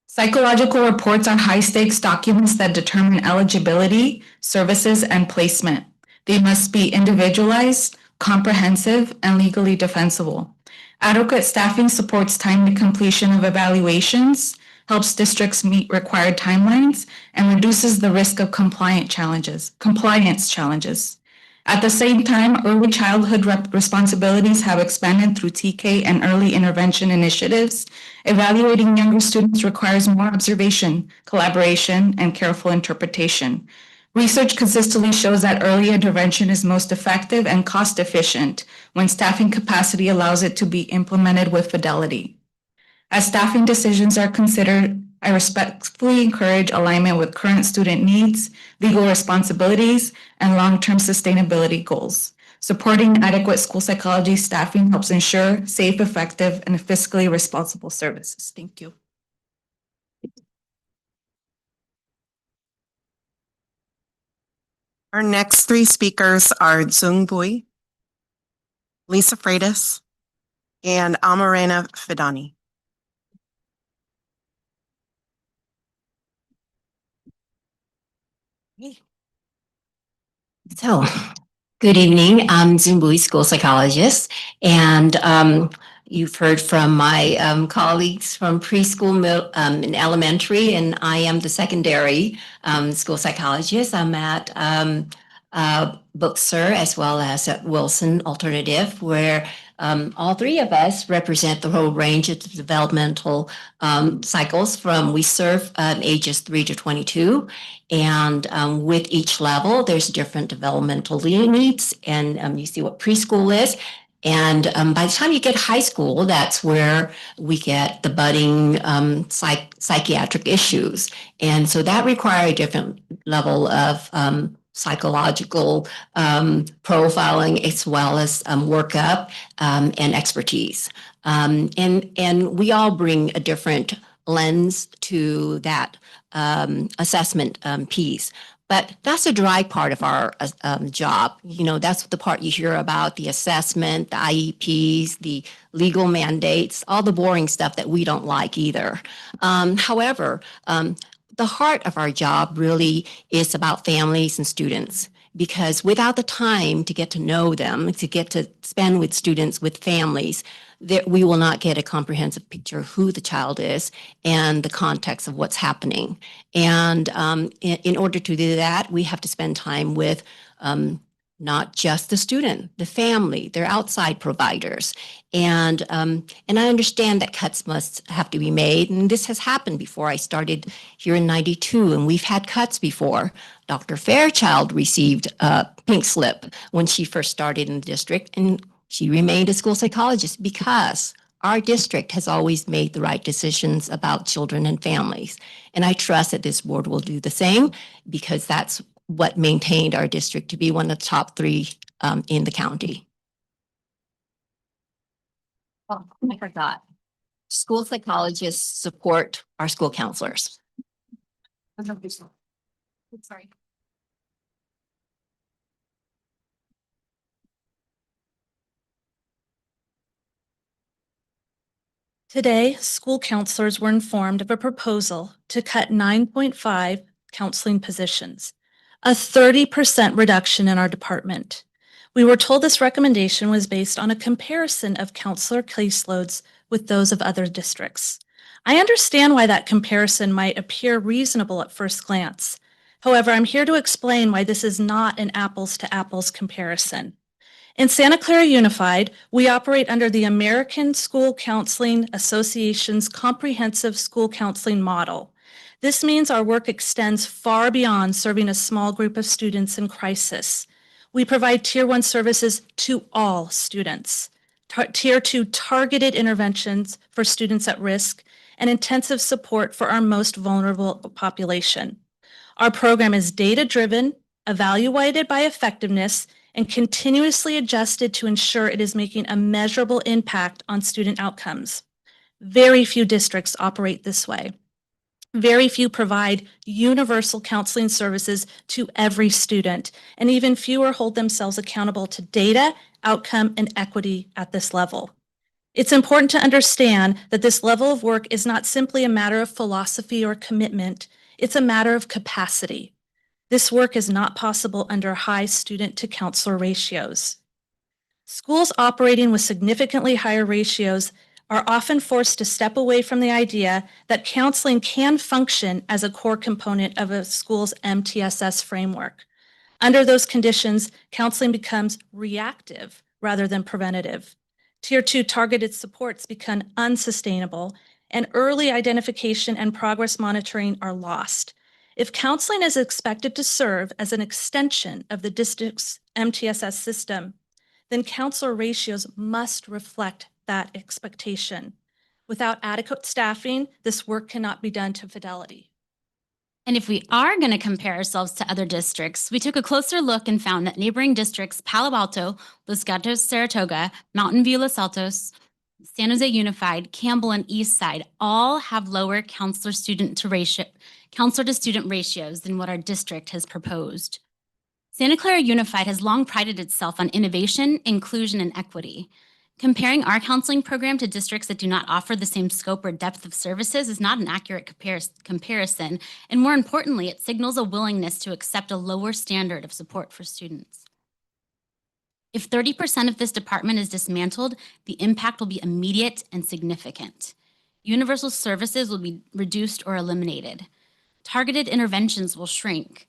Psychological reports are high-stakes documents that determine eligibility, services, and placement. They must be individualized, comprehensive, and legally defensible. Adequate staffing supports timely completion of evaluations, helps districts meet required timelines, and reduces the risk of compliance challenges. At the same time, early childhood responsibilities have expanded through TK and early intervention initiatives. Evaluating younger students requires more observation, collaboration, and careful interpretation. Research consistently shows that early intervention is most effective and cost efficient when staffing capacity allows it to be implemented with fidelity. As staffing decisions are considered, I respectfully encourage alignment with current student needs, legal responsibilities, and long-term sustainability goals. Supporting adequate school psychology staffing helps ensure safe, effective, and fiscally responsible services. Thank you. Our next 3 speakers are Zung Bui, Lisa Freitas, and Amarena Fidani. So, good evening. I'm Zumbui, school psychologist, and you've heard from my colleagues from preschool, and elementary, and I am the secondary school psychologist. I'm at Booksir as well as at Wilson Alternative, where all three of us represent the whole range of developmental cycles from we serve ages 3 to 22. And with each level, there's different developmental needs. And you see what preschool is. And by the time you get high school, that's where we get the budding psychiatric issues. And so that require a different level of psychological profiling as well as workup and expertise. And we all bring a different lens to that assessment piece. But that's a dry part of our job. You know, that's the part you hear about, the assessment, the IEPs, the legal mandates, all the boring stuff that we don't like either. However, the heart of our job really is about families and students, because without the time to get to know them, to get to spend with students, with families, that we will not get a comprehensive picture of who the child is and the context of what's happening. And in order to do that, we have to spend time with not just the student, the family, their outside providers. And I understand that cuts must have to be made. And this has happened before. I started here in 92 and we've had cuts before. Dr. Fairchild received a pink slip when she first started in the district, and she remained a school psychologist because our district has always made the right decisions about children and families. And I trust that this board will do the same, because that's what maintained our district to be one of the top 3 in the county. Oh, I forgot. School psychologists support our school counselors. Sorry. Today, school counselors were informed of a proposal to cut 9.5 counseling positions, a 30% reduction in our department. We were told this recommendation was based on a comparison of counselor caseloads with those of other districts. I understand why that comparison might appear reasonable at first glance. However, I'm here to explain why this is not an apples to apples comparison. In Santa Clara Unified, we operate under the American School Counseling Association's comprehensive school counseling model. This means our work extends far beyond serving a small group of students in crisis. We provide Tier 1 services to all students, Tier 2 targeted interventions for students at risk, and intensive support for our most vulnerable population. Our program is data-driven, evaluated by effectiveness, and continuously adjusted to ensure it is making a measurable impact on student outcomes. Very few districts operate this way. Very few provide universal counseling services to every student, and even fewer hold themselves accountable to data, outcome, and equity at this level. It's important to understand that this level of work is not simply a matter of philosophy or commitment, it's a matter of capacity. This work is not possible under high student to counselor ratios. Schools operating with significantly higher ratios are often forced to step away from the idea that counseling can function as a core component of a school's MTSS framework. Under those conditions, counseling becomes reactive rather than preventative. Tier 2 targeted supports become unsustainable, and early identification and progress monitoring are lost. If counseling is expected to serve as an extension of the district's MTSS system, then counselor ratios must reflect that expectation. Without adequate staffing, this work cannot be done to fidelity. And if we are going to compare ourselves to other districts, we took a closer look and found that neighboring districts, Palo Alto, Los Gatos, Saratoga, Mountain View, Los Altos, San Jose Unified, Campbell, and Eastside all have lower counselor to student ratios than what our district has proposed. Santa Clara Unified has long prided itself on innovation, inclusion, and equity. Comparing our counseling program to districts that do not offer the same scope or depth of services is not an accurate comparison, and more importantly, it signals a willingness to accept a lower standard of support for students. If 30% of this department is dismantled, the impact will be immediate and significant. Universal services will be reduced or eliminated. Targeted interventions will shrink.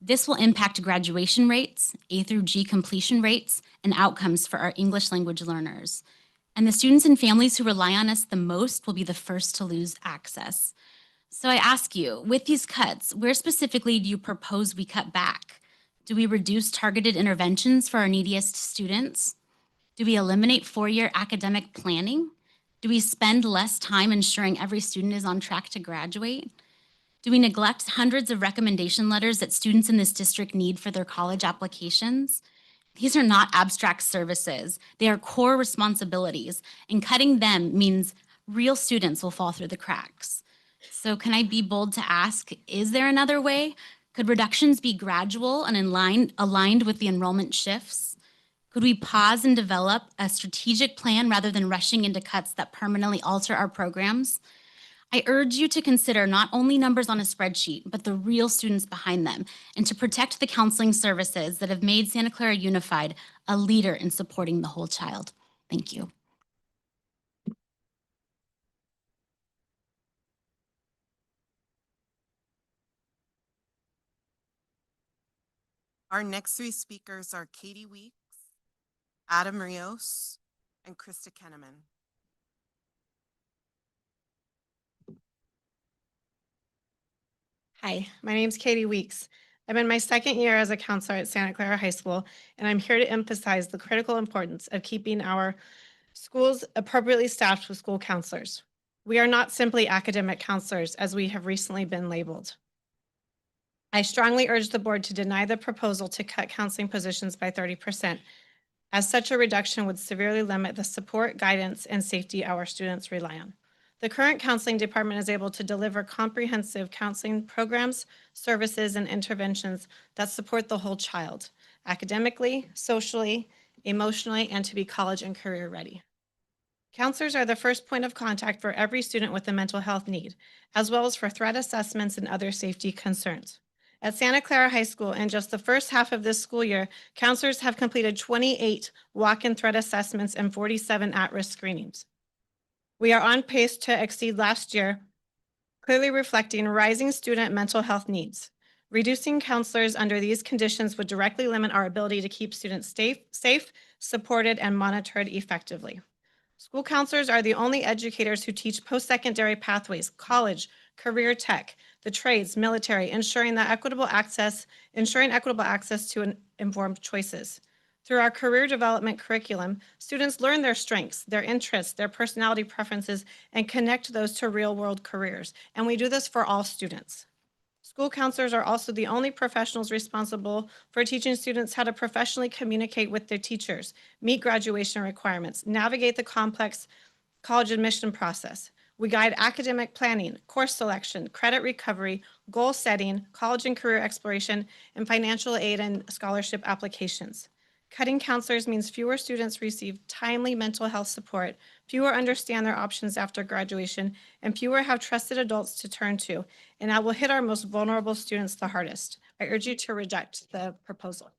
This will impact graduation rates, A through G completion rates, and outcomes for our English language learners. And the students and families who rely on us the most will be the first to lose access. So I ask you, with these cuts, where specifically do you propose we cut back? Do we reduce targeted interventions for our neediest students? Do we eliminate four-year academic planning? Do we spend less time ensuring every student is on track to graduate? Do we neglect hundreds of recommendation letters that students in this district need for their college applications? These are not abstract services. They are core responsibilities, and cutting them means real students will fall through the cracks. So can I be bold to ask, is there another way? Could reductions be gradual and aligned with the enrollment shifts? Could we pause and develop a strategic plan rather than rushing into cuts that permanently alter our programs? I urge you to consider not only numbers on a spreadsheet, but the real students behind them, and to protect the counseling services that have made Santa Clara Unified a leader in supporting the whole child. Thank you. Our next three speakers are Katie Weeks, Adam Rios, and Krista Kenneman. Hi, my name's Katie Weeks. I'm in my second year as a counselor at Santa Clara High School, and I'm here to emphasize the critical importance of keeping our schools appropriately staffed with school counselors. We are not simply academic counselors, as we have recently been labeled. I strongly urge the board to deny the proposal to cut counseling positions by 30%, as such a reduction would severely limit the support, guidance, and safety our students rely on. The current counseling department is able to deliver comprehensive counseling programs, services, and interventions that support the whole child, academically, socially, emotionally, and to be college and career ready. Counselors are the first point of contact for every student with a mental health need, as well as for threat assessments and other safety concerns. At Santa Clara High School, in just the first half of this school year, counselors have completed 28 walk-in threat assessments and 47 at-risk screenings. We are on pace to exceed last year, clearly reflecting rising student mental health needs. Reducing counselors under these conditions would directly limit our ability to keep students safe, supported, and monitored effectively. School counselors are the only educators who teach post-secondary pathways, college, career tech, the trades, military, ensuring equitable access to informed choices. Through our career development curriculum, students learn their strengths, their interests, their personality preferences, and connect those to real-world careers. And we do this for all students. School counselors are also the only professionals responsible for teaching students how to professionally communicate with their teachers, meet graduation requirements, navigate the complex college admission process. We guide academic planning, course selection, credit recovery, goal setting, college and career exploration, and financial aid and scholarship applications. Cutting counselors means fewer students receive timely mental health support, fewer understand their options after graduation, and fewer have trusted adults to turn to, and that will hit our most vulnerable students the hardest. I urge you to reject the proposal.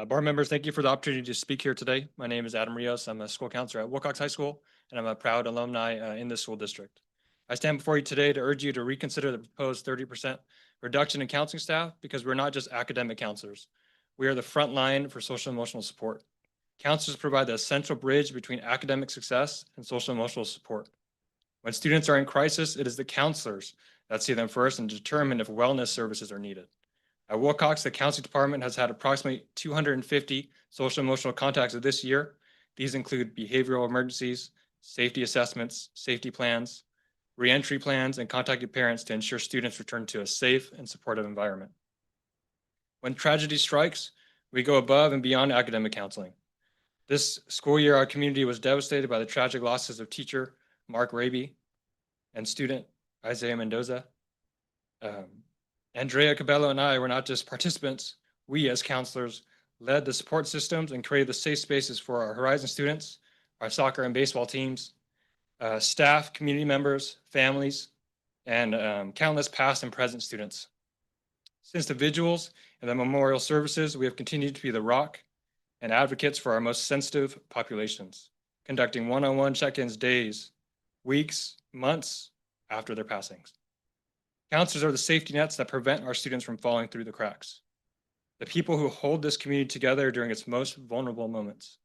Board members, thank you for the opportunity to speak here today. My name is Adam Rios. I'm a school counselor at Wilcox High School, and I'm a proud alumni in this school district. I stand before you today to urge you to reconsider the proposed 30% reduction in counseling staff, because we're not just academic counselors. We are the front line for social and emotional support. Counselors provide the essential bridge between academic success and social and emotional support. When students are in crisis, it is the counselors that see them first and determine if wellness services are needed. At Wilcox, the counseling department has had approximately 250 social and emotional contacts this year. These include behavioral emergencies, safety assessments, safety plans, reentry plans, and contacted parents to ensure students return to a safe and supportive environment. When tragedy strikes, we go above and beyond academic counseling. This school year, our community was devastated by the tragic losses of teacher Mark Raby and student Isaiah Mendoza. Andrea Cabello and I were not just participants, we as counselors led the support systems and created the safe spaces for our Horizon students, our soccer and baseball teams, staff, community members, families, and countless past and present students. Since the vigils and the memorial services, we have continued to be the rock and advocates for our most sensitive populations, conducting one-on-one check-ins days, weeks, months after their passings. Counselors are the safety nets that prevent our students from falling through the cracks, the people who hold this community together during its most vulnerable moments.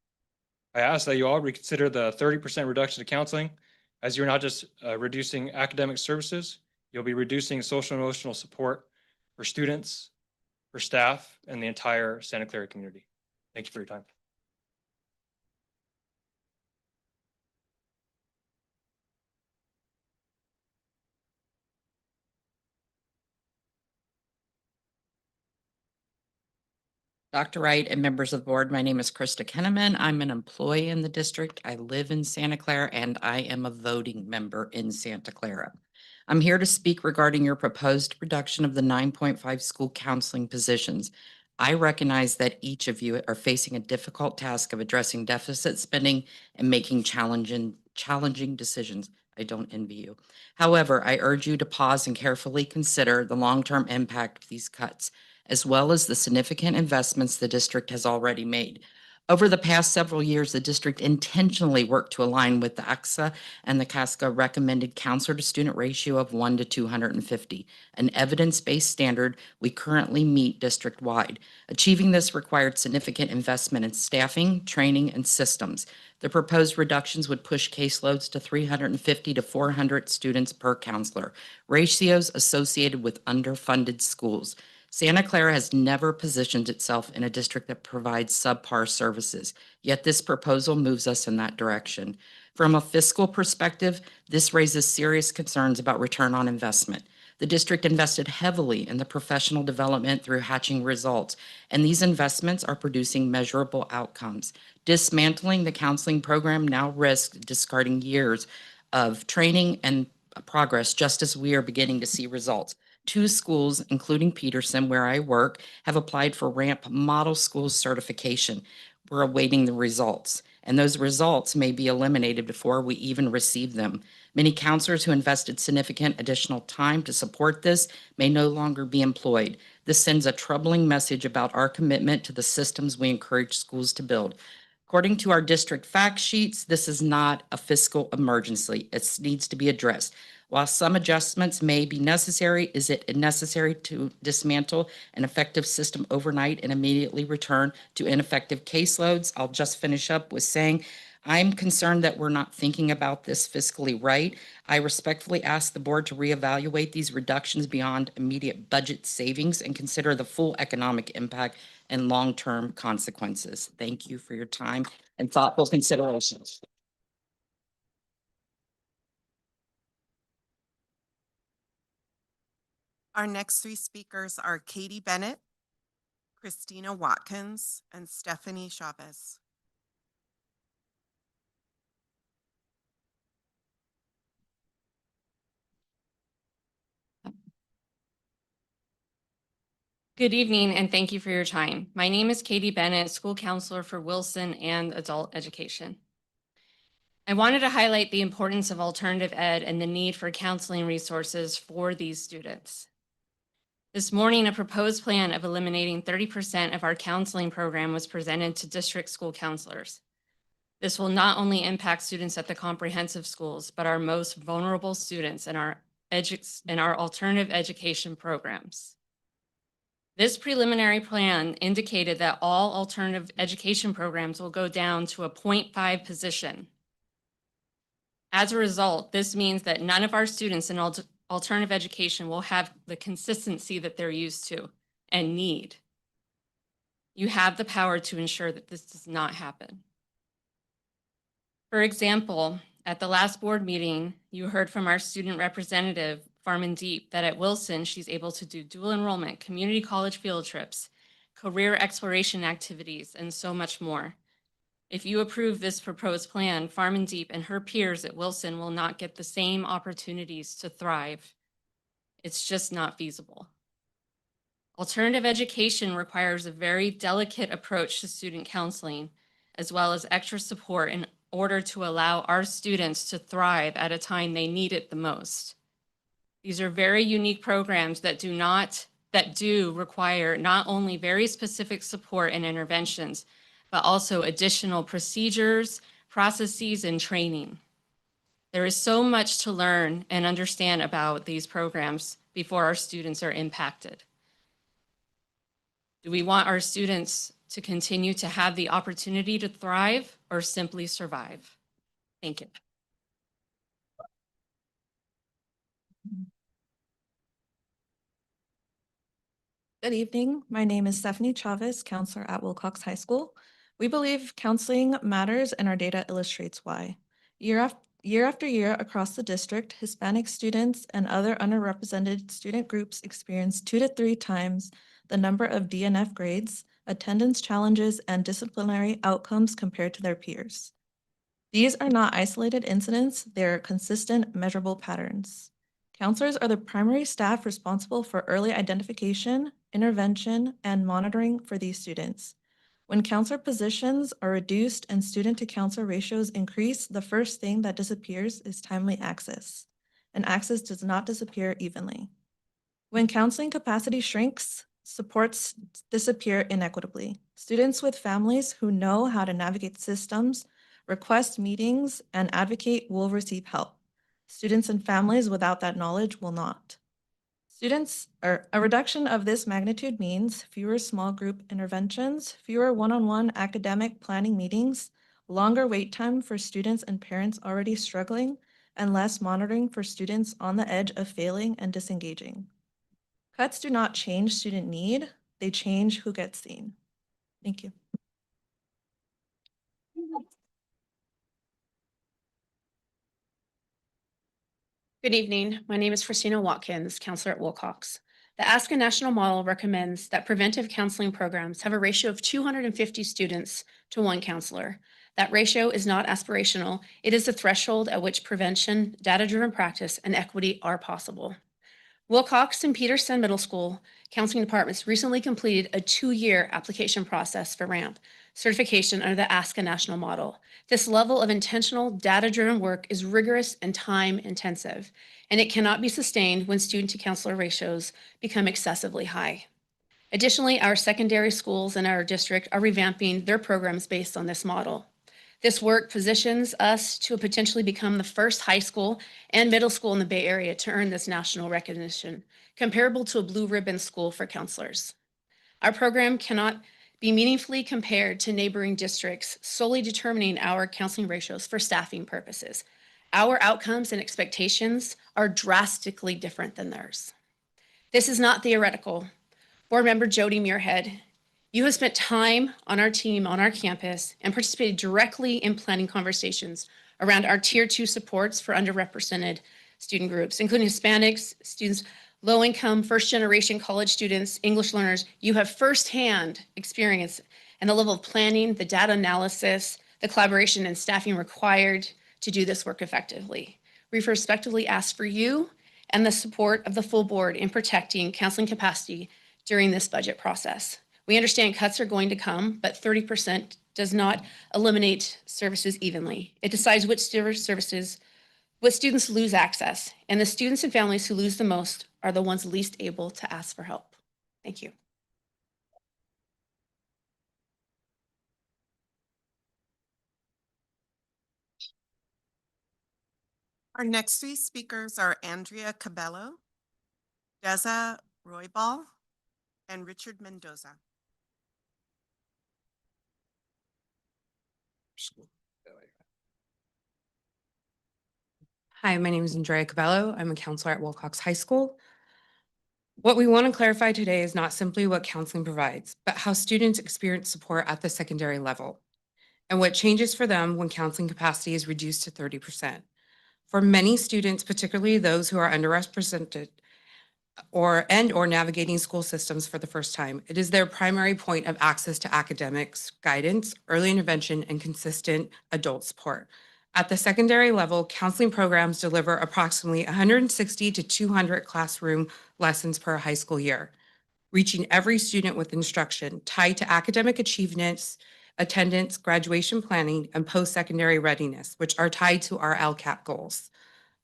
I ask that you all reconsider the 30% reduction to counseling, as you're not just reducing academic services, you'll be reducing social and emotional support for students, for staff, and the entire Santa Clara community. Thank you for your time. Dr. Wright and members of the board, my name is Krista Kenneman. I'm an employee in the district. I live in Santa Clara and I am a voting member in Santa Clara. I'm here to speak regarding your proposed reduction of the 9.5 school counseling positions. I recognize that each of you are facing a difficult task of addressing deficit spending and making challenging decisions. I don't envy you. However, I urge you to pause and carefully consider the long-term impact of these cuts, as well as the significant investments the district has already made. Over the past several years, the district intentionally worked to align with the ACSA and the CASCA recommended counselor to student ratio of 1 to 250, an evidence-based standard we currently meet district-wide. Achieving this required significant investment in staffing, training, and systems. The proposed reductions would push caseloads to 350 to 400 students per counselor, ratios associated with underfunded schools. Santa Clara has never positioned itself in a district that provides subpar services, yet this proposal moves us in that direction. From a fiscal perspective, this raises serious concerns about return on investment. The district invested heavily in the professional development through Hatching Results, and these investments are producing measurable outcomes. Dismantling the counseling program now risks discarding years of training and progress, just as we are beginning to see results. 2 schools, including Peterson, where I work, have applied for RAMP Model School certification. We're awaiting the results, and those results may be eliminated before we even receive them. Many counselors who invested significant additional time to support this may no longer be employed. This sends a troubling message about our commitment to the systems we encourage schools to build. According to our district fact sheets, this is not a fiscal emergency. It needs to be addressed. While some adjustments may be necessary, is it necessary to dismantle an effective system overnight and immediately return to ineffective caseloads? I'll just finish up with saying I'm concerned that we're not thinking about this fiscally right. I respectfully ask the board to reevaluate these reductions beyond immediate budget savings and consider the full economic impact and long-term consequences. Thank you for your time and thoughtful considerations. Our next 3 speakers are Katie Bennett, Christina Watkins, and Stephanie Chavez. Good evening, and thank you for your time. My name is Katie Bennett, school counselor for Wilson and adult education. I wanted to highlight the importance of alternative ed and the need for counseling resources for these students. This morning, a proposed plan of eliminating 30% of our counseling program was presented to district school counselors. This will not only impact students at the comprehensive schools, but our most vulnerable students in our alternative education programs. This preliminary plan indicated that all alternative education programs will go down to a 0.5 position. As a result, this means that none of our students in alternative education will have the consistency that they're used to and need. You have the power to ensure that this does not happen. For example, at the last board meeting, you heard from our student representative, Farman Deep, that at Wilson, she's able to do dual enrollment, community college field trips, career exploration activities, and so much more. If you approve this proposed plan, Farman Deep and her peers at Wilson will not get the same opportunities to thrive. It's just not feasible. Alternative education requires a very delicate approach to student counseling, as well as extra support in order to allow our students to thrive at a time they need it the most. These are very unique programs that do require not only very specific support and interventions, but also additional procedures, processes, and training. There is so much to learn and understand about these programs before our students are impacted. Do we want our students to continue to have the opportunity to thrive or simply survive? Thank you. Good evening. My name is Stephanie Chavez, counselor at Wilcox High School. We believe counseling matters and our data illustrates why. Year after year across the district, Hispanic students and other underrepresented student groups experience 2 to 3 times the number of DNF grades, attendance challenges, and disciplinary outcomes compared to their peers. These are not isolated incidents, they're consistent, measurable patterns. Counselors are the primary staff responsible for early identification, intervention, and monitoring for these students. When counselor positions are reduced and student-to-counselor ratios increase, the first thing that disappears is timely access, and access does not disappear evenly. When counseling capacity shrinks, supports disappear inequitably. Students with families who know how to navigate systems, request meetings, and advocate will receive help. Students and families without that knowledge will not. A reduction of this magnitude means fewer small group interventions, fewer one-on-one academic planning meetings, longer wait time for students and parents already struggling, and less monitoring for students on the edge of failing and disengaging. Cuts do not change student need, they change who gets seen. Thank you. Good evening. My name is Christina Watkins, counselor at Wilcox. The ASCA National Model recommends that preventive counseling programs have a ratio of 250 students to 1 counselor. That ratio is not aspirational. It is the threshold at which prevention, data-driven practice, and equity are possible. Wilcox and Peterson Middle School counseling departments recently completed a 2-year application process for RAMP certification under the ASCA National Model. This level of intentional, data-driven work is rigorous and time-intensive, and it cannot be sustained when student-to-counselor ratios become excessively high. Additionally, our secondary schools in our district are revamping their programs based on this model. This work positions us to potentially become the first high school and middle school in the Bay Area to earn this national recognition, comparable to a blue ribbon school for counselors. Our program cannot be meaningfully compared to neighboring districts solely determining our counseling ratios for staffing purposes. Our outcomes and expectations are drastically different than theirs. This is not theoretical. Board Member Jody Muirhead, you have spent time on our team on our campus and participated directly in planning conversations around our Tier 2 supports for underrepresented student groups, including Hispanics, students, low-income, first-generation college students, English learners. You have firsthand experience in the level of planning, the data analysis, the collaboration and staffing required to do this work effectively. We respectfully ask for you and the support of the full board in protecting counseling capacity during this budget process. We understand cuts are going to come, but 30% does not eliminate services evenly. It decides which students lose access, and the students and families who lose the most are the ones least able to ask for help. Thank you. Our next 3 speakers are Andrea Cabello, Deza Roybal, and Richard Mendoza. Hi, my name is Andrea Cabello. I'm a counselor at Wilcox High School. What we want to clarify today is not simply what counseling provides, but how students experience support at the secondary level and what changes for them when counseling capacity is reduced to 30%. For many students, particularly those who are underrepresented or navigating school systems for the first time, it is their primary point of access to academics, guidance, early intervention, and consistent adult support. At the secondary level, counseling programs deliver approximately 160 to 200 classroom lessons per high school year. reaching every student with instruction tied to academic achievements, attendance, graduation planning, and post-secondary readiness, which are tied to our LCAP goals.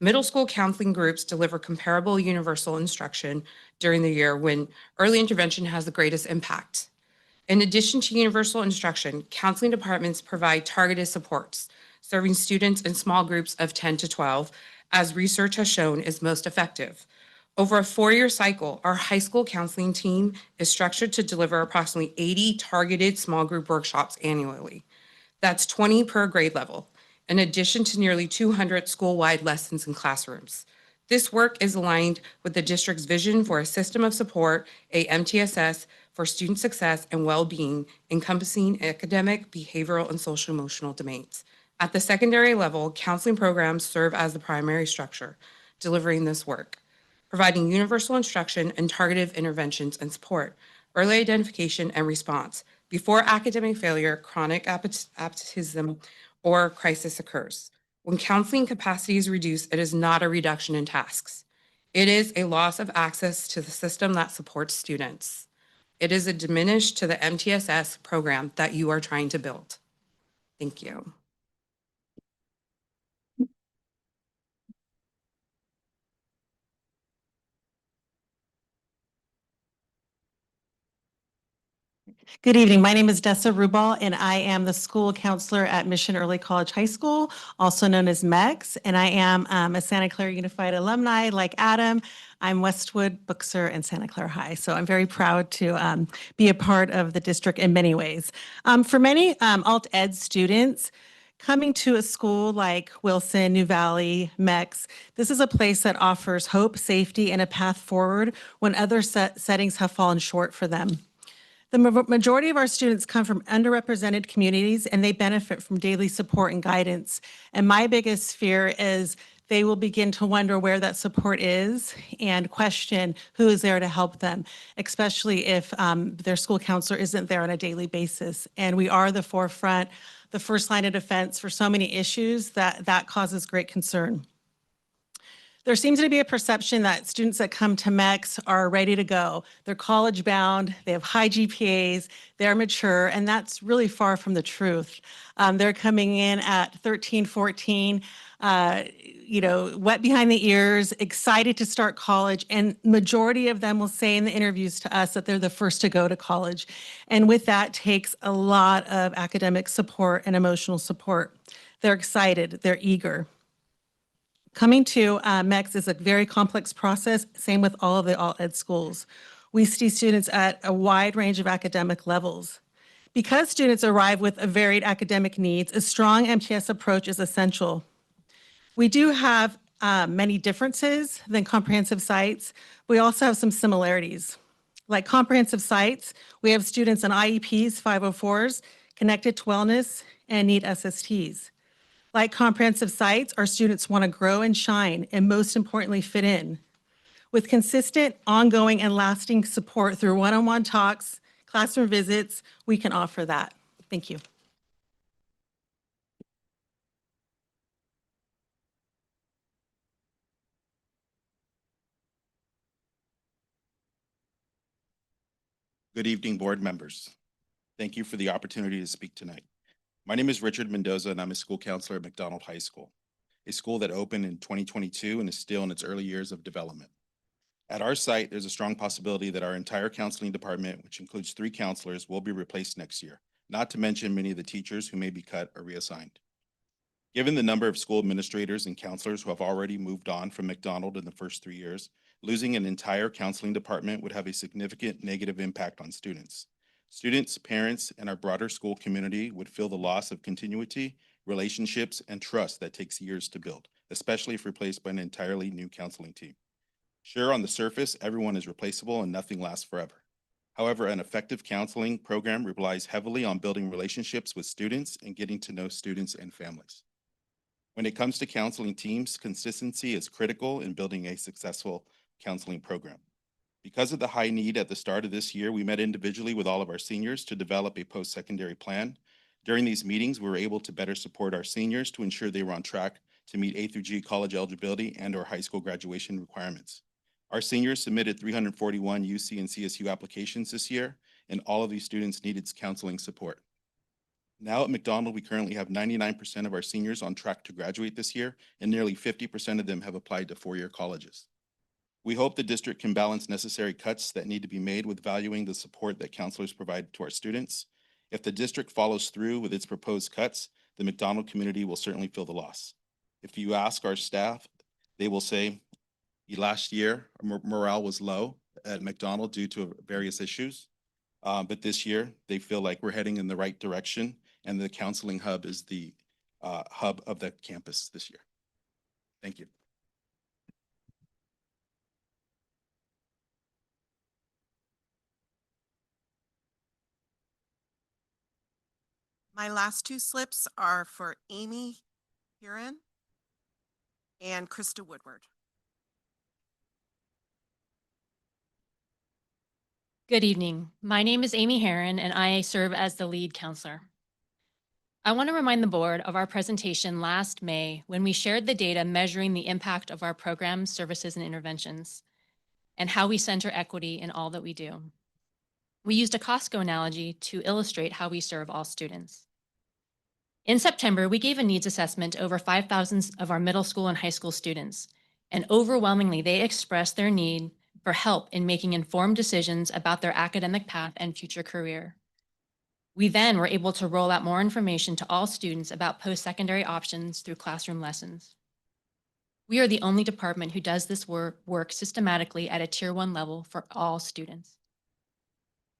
Middle school counseling groups deliver comparable universal instruction during the year when early intervention has the greatest impact. In addition to universal instruction, counseling departments provide targeted supports, serving students in small groups of 10 to 12, as research has shown is most effective. Over a 4-year cycle, our high school counseling team is structured to deliver approximately 80 targeted small group workshops annually. That's 20 per grade level, in addition to nearly 200 school-wide lessons in classrooms. This work is aligned with the district's vision for a system of support, a MTSS, for student success and well-being, encompassing academic, behavioral, and social emotional domains. At the secondary level, counseling programs serve as the primary structure, delivering this work, providing universal instruction and targeted interventions and support, early identification and response, before academic failure, chronic absenteeism, or crisis occurs. When counseling capacity is reduced, it is not a reduction in tasks. It is a loss of access to the system that supports students. It is a diminish to the MTSS program that you are trying to build. Thank you. Good evening. My name is Dessa Rubal, and I am the school counselor at Mission Early College High School, also known as MEX. And I am a Santa Clara Unified alumni like Adam. I'm Westwood, Buxer, and Santa Clara High. So I'm very proud to be a part of the district in many ways. For many alt ed students, coming to a school like Wilson, New Valley, MEX, this is a place that offers hope, safety, and a path forward when other settings have fallen short for them. The majority of our students come from underrepresented communities, and they benefit from daily support and guidance. And my biggest fear is they will begin to wonder where that support is and question who is there to help them, especially if their school counselor isn't there on a daily basis. And we are the forefront, the first line of defense for so many issues that causes great concern. There seems to be a perception that students that come to MEX are ready to go. They're college bound, they have high GPAs, they're mature, and that's really far from the truth. They're coming in at 13, 14, wet behind the ears, excited to start college, and majority of them will say in the interviews to us that they're the first to go to college. And with that takes a lot of academic support and emotional support. They're excited, they're eager. Coming to MEX is a very complex process, same with all of the alt ed schools. We see students at a wide range of academic levels. Because students arrive with a varied academic needs, a strong MTS approach is essential. We do have many differences than comprehensive sites. We also have some similarities. Like comprehensive sites, we have students on IEPs, 504s, connected to wellness, and need SSTs. Like comprehensive sites, our students want to grow and shine, and most importantly, fit in. With consistent, ongoing, and lasting support through one-on-one talks, classroom visits, we can offer that. Thank you. Good evening, board members. Thank you for the opportunity to speak tonight. My name is Richard Mendoza, and I'm a school counselor at McDonald High School, a school that opened in 2022 and is still in its early years of development. At our site, there's a strong possibility that our entire counseling department, which includes 3 counselors, will be replaced next year, not to mention many of the teachers who may be cut or reassigned. Given the number of school administrators and counselors who have already moved on from McDonald in the first 3 years, losing an entire counseling department would have a significant negative impact on students. Students, parents, and our broader school community would feel the loss of continuity, relationships, and trust that takes years to build, especially if replaced by an entirely new counseling team. Sure, on the surface, everyone is replaceable and nothing lasts forever. However, an effective counseling program relies heavily on building relationships with students and getting to know students and families. When it comes to counseling teams, consistency is critical in building a successful counseling program. Because of the high need at the start of this year, we met individually with all of our seniors to develop a post-secondary plan. During these meetings, we were able to better support our seniors to ensure they were on track to meet A through G college eligibility and/or high school graduation requirements. Our seniors submitted 341 UC and CSU applications this year, and all of these students needed counseling support. Now at McDonald, we currently have 99% of our seniors on track to graduate this year, and nearly 50% of them have applied to four-year colleges. We hope the district can balance necessary cuts that need to be made with valuing the support that counselors provide to our students. If the district follows through with its proposed cuts, the McDonald community will certainly feel the loss. If you ask our staff, they will say last year morale was low at McDonald due to various issues. But this year they feel like we're heading in the right direction, and the counseling hub is the hub of the campus this year. Thank you. My last two slips are for Amy Huron and Krista Woodward. Good evening. My name is Amy Herron, and I serve as the lead counselor. I want to remind the board of our presentation last May when we shared the data measuring the impact of our programs, services, and interventions, and how we center equity in all that we do. We used a Costco analogy to illustrate how we serve all students. In September, we gave a needs assessment to over 5,000 of our middle school and high school students, and overwhelmingly they expressed their need for help in making informed decisions about their academic path and future career. We then were able to roll out more information to all students about post-secondary options through classroom lessons. We are the only department who does this work systematically at a Tier 1 level for all students.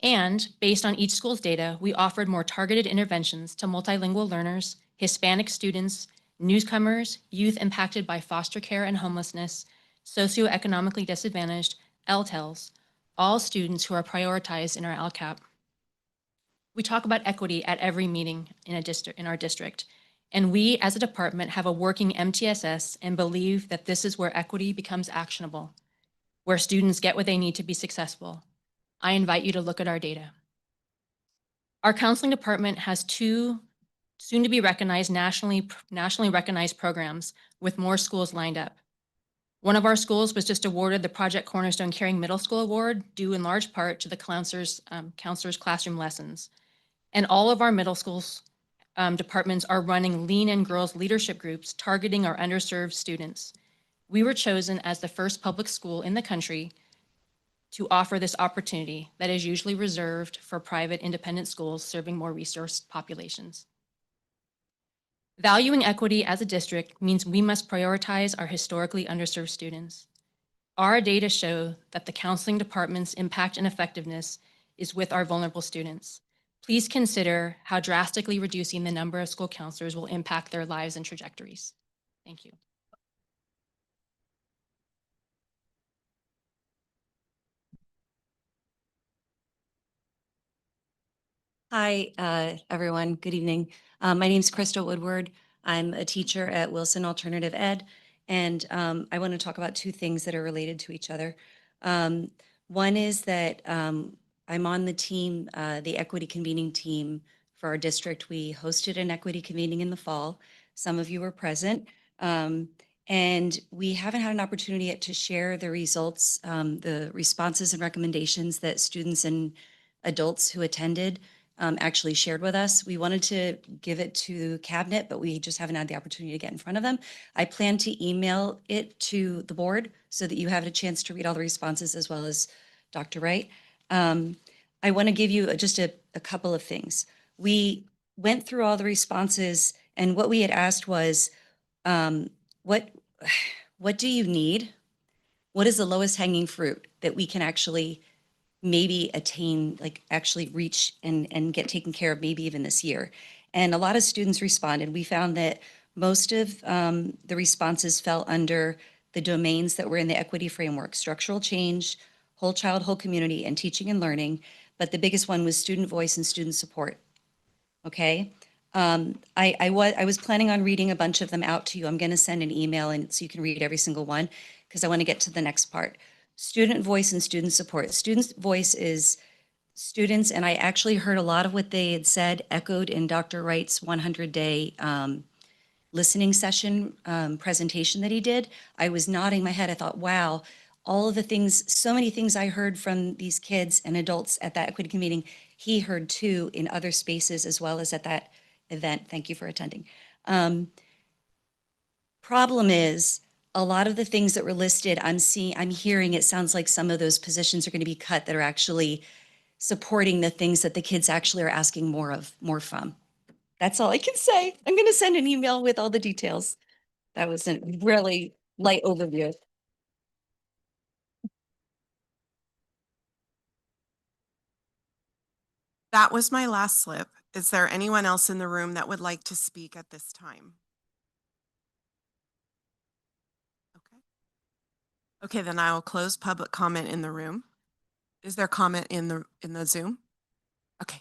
And based on each school's data, we offered more targeted interventions to multilingual learners, Hispanic students, newcomers, youth impacted by foster care and homelessness, socioeconomically disadvantaged, LTELs, all students who are prioritized in our LCAP. We talk about equity at every meeting in our district, and we as a department have a working MTSS and believe that this is where equity becomes actionable, where students get what they need to be successful. I invite you to look at our data. Our counseling department has two soon to be recognized nationally recognized programs with more schools lined up. One of our schools was just awarded the Project Cornerstone Caring Middle School Award, due in large part to the counselors' classroom lessons. And all of our middle schools departments are running Lean In Girls leadership groups targeting our underserved students. We were chosen as the first public school in the country to offer this opportunity that is usually reserved for private independent schools serving more resourced populations. Valuing equity as a district means we must prioritize our historically underserved students. Our data show that the counseling department's impact and effectiveness is with our vulnerable students. Please consider how drastically reducing the number of school counselors will impact their lives and trajectories. Thank you. Hi, everyone. Good evening. My name is Krista Woodward. I'm a teacher at Wilson Alternative Ed, and I want to talk about two things that are related to each other. One is that I'm on the team, the equity convening team for our district. We hosted an equity convening in the fall. Some of you were present. And we haven't had an opportunity yet to share the results, the responses and recommendations that students and adults who attended actually shared with us. We wanted to give it to cabinet, but we just haven't had the opportunity to get in front of them. I plan to email it to the board so that you have a chance to read all the responses, as well as Dr. Wright. I want to give you just a couple of things. We went through all the responses, and what we had asked was, what do you need? What is the lowest hanging fruit that we can actually maybe attain, like actually reach and get taken care of maybe even this year? And a lot of students responded. We found that most of the responses fell under the domains that were in the equity framework: structural change, whole child, whole community, and teaching and learning. But the biggest one was student voice and student support. Okay. I was planning on reading a bunch of them out to you. I'm going to send an email and so you can read every single one, because I want to get to the next part. Student voice and student support. Student voice is students, and I actually heard a lot of what they had said echoed in Dr. Wright's 100-day listening session presentation that he did. I was nodding my head. I thought, wow, all of the things, so many things I heard from these kids and adults at that equity committee meeting, he heard too in other spaces as well as at that event. Thank you for attending. Problem is, a lot of the things that were listed, I'm hearing, it sounds like some of those positions are going to be cut that are actually supporting the things that the kids actually are asking more from. That's all I can say. I'm going to send an email with all the details. That was a really light overview. That was my last slip. Is there anyone else in the room that would like to speak at this time? Okay, then I will close public comment in the room. Is there comment in the Zoom? Okay.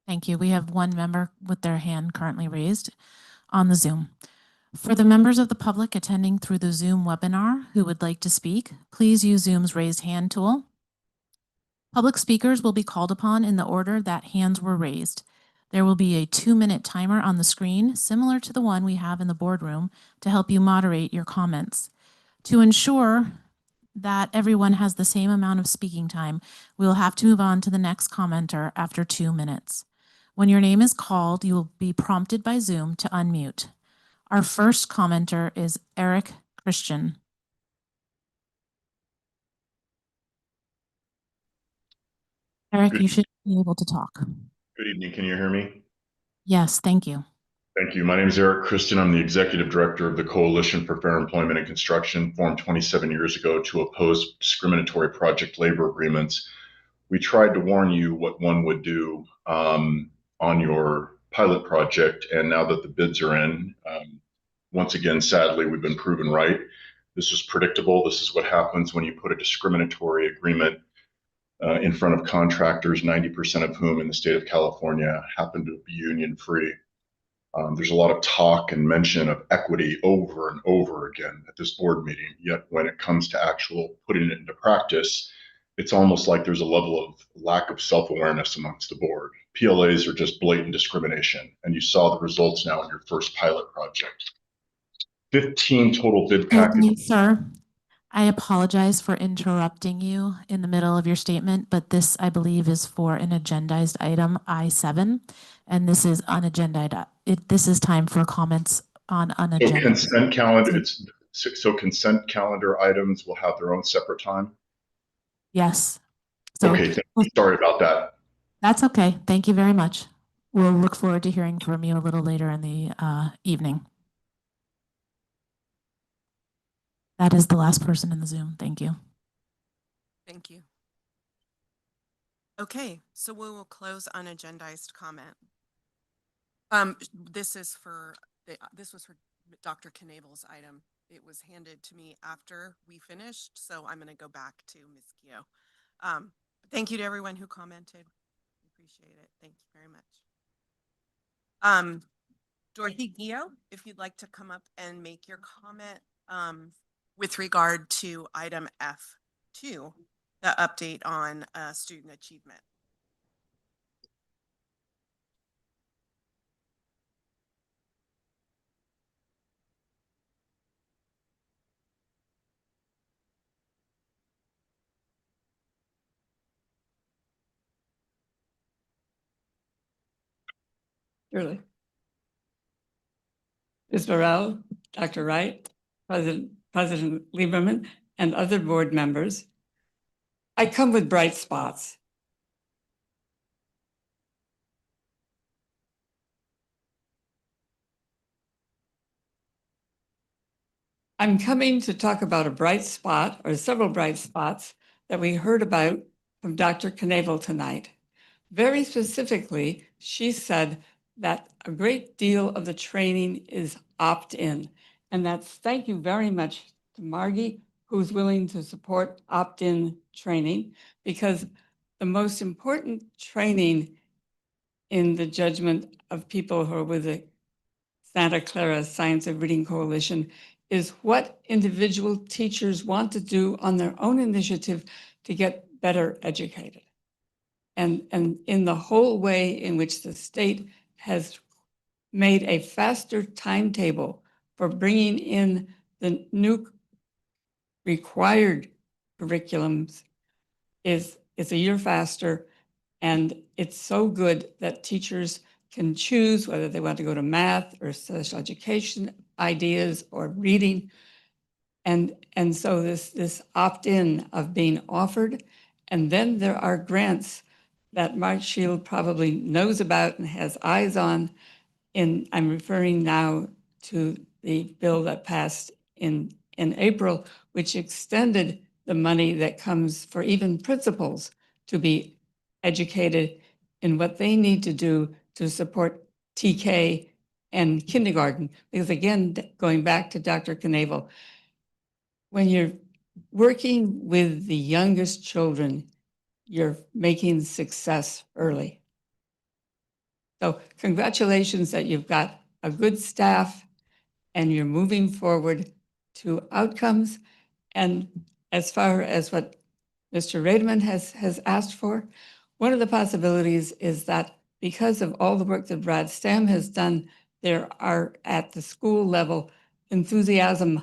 Thank you. We have one member with their hand currently raised on the Zoom. For the members of the public attending through the Zoom webinar who would like to speak, please use Zoom's raise hand tool. Public speakers will be called upon in the order that hands were raised. There will be a 2-minute timer on the screen, similar to the one we have in the boardroom, to help you moderate your comments. To ensure that everyone has the same amount of speaking time, we will have to move on to the next commenter after 2 minutes. When your name is called, you will be prompted by Zoom to unmute. Our first commenter is Eric Christian. Eric, you should be able to talk. Good evening. Can you hear me? Yes, thank you. Thank you. My name is Eric Christian. I'm the Executive Director of the Coalition for Fair Employment and Construction, formed 27 years ago to oppose discriminatory project labor agreements. We tried to warn you what one would do on your pilot project, and now that the bids are in, once again, sadly, we've been proven right. This was predictable. This is what happens when you put a discriminatory agreement in front of contractors, 90% of whom in the state of California happen to be union free. There's a lot of talk and mention of equity over and over again at this board meeting, yet when it comes to actual putting it into practice, it's almost like there's a level of lack of self-awareness amongst the board. PLAs are just blatant discrimination, and you saw the results now in your first pilot project. 15 total bid packages. Sir, I apologize for interrupting you in the middle of your statement, but this, I believe, is for an agendized item I-7, and this is unagendized. This is time for comments on unagendized. So consent calendar, so consent calendar items will have their own separate time? Yes. So, okay, sorry about that. That's okay. Thank you very much. We'll look forward to hearing from you a little later in the evening. That is the last person in the Zoom. Thank you. Thank you. Okay, so we will close unagendized comment. This was for Dr. Knavel's item. It was handed to me after we finished, so I'm going to go back to Ms. Keough. Thank you to everyone who commented. Appreciate it. Thank you very much. Dorothy Keough, if you'd like to come up and make your comment with regard to item F2, the update on student achievement. Surely. Ms. Burrell, Dr. Wright, President Lieberman, and other board members, I come with bright spots. I'm coming to talk about a bright spot, or several bright spots, that we heard about from Dr. Knavel tonight. Very specifically, she said that a great deal of the training is opt-in. And that's thank you very much to Margie, who's willing to support opt-in training, because the most important training in the judgment of people who are with the Santa Clara Science of Reading Coalition is what individual teachers want to do on their own initiative to get better educated. And in the whole way in which the state has made a faster timetable for bringing in the new required curriculums is a year faster. And it's so good that teachers can choose whether they want to go to math or special education ideas or reading. And so this opt-in of being offered. And then there are grants that Mark Shield probably knows about and has eyes on. I'm referring now to the bill that passed in April, which extended the money that comes for even principals to be educated in what they need to do to support TK and kindergarten. Because again, going back to Dr. Knavel, when you're working with the youngest children, you're making success early. So congratulations that you've got a good staff and you're moving forward to outcomes. And as far as what Mr. Rademan has asked for, one of the possibilities is that because of all the work that Brad Stam has done, there are at the school level enthusiasm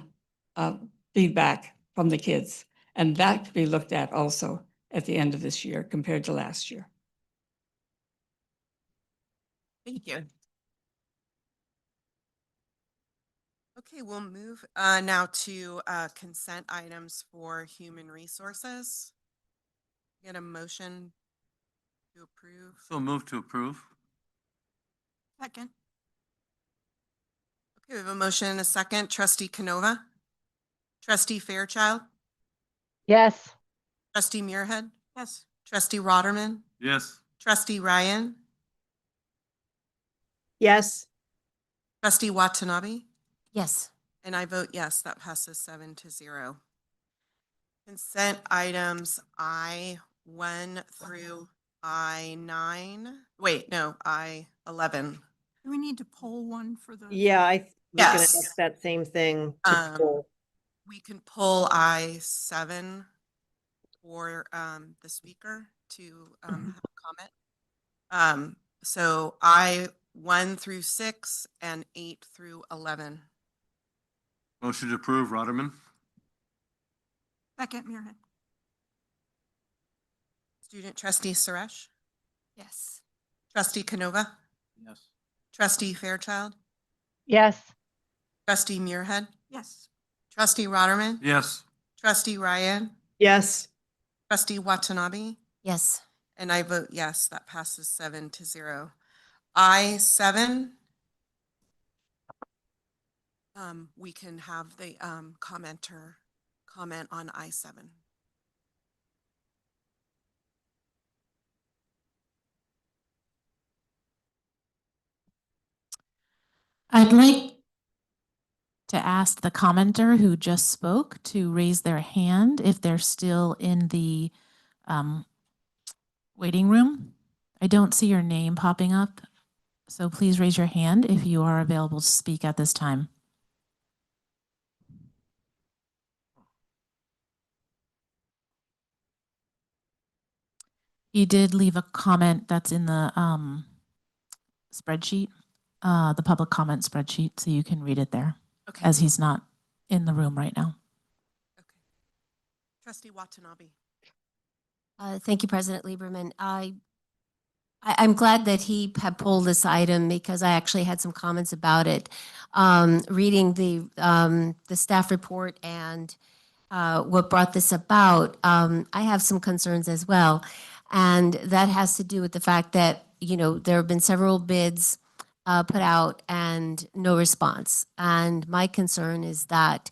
feedback from the kids. And that could be looked at also at the end of this year compared to last year. Thank you. Okay, we'll move now to consent items for human resources. Get a motion to approve. So move to approve. Second. Okay, we have a motion and a second. Trustee Canova. Trustee Fairchild. Yes. Trustee Muirhead. Yes. Trustee Rotterman. Yes. Trustee Ryan. Yes. Trustee Watanabe. Yes. And I vote yes, that passes 7-0. Consent items I1 through I9. Wait, no, I11. Do we need to poll one for the? Yeah, I was gonna Yes. ask that same thing. to poll. We can pull I7 for the speaker to have a comment. So I1 through 6 and 8 through 11. Motion to approve, Rotterman. Second, Muirhead. Student trustee Suresh. Yes. Trustee Canova. Yes. Trustee Fairchild. Yes. Trustee Muirhead. Yes. Trustee Rotterman. Yes. Trustee Ryan. Yes. Trustee Watanabe. Yes. And I vote yes, that passes 7-0. I7. We can have the commenter comment on I7. I'd like to ask the commenter who just spoke to raise their hand if they're still in the waiting room. I don't see your name popping up, so please raise your hand if you are available to speak at this time. You did leave a comment that's in the spreadsheet, the public comment spreadsheet, so you can read it there. Okay. As he's not in the room right now. Okay. Trustee Watanabe. Thank you, President Lieberman. I'm glad that he had pulled this item because I actually had some comments about it. Reading the staff report and what brought this about, I have some concerns as well. And that has to do with the fact that, you know, there have been several bids put out and no response. And my concern is that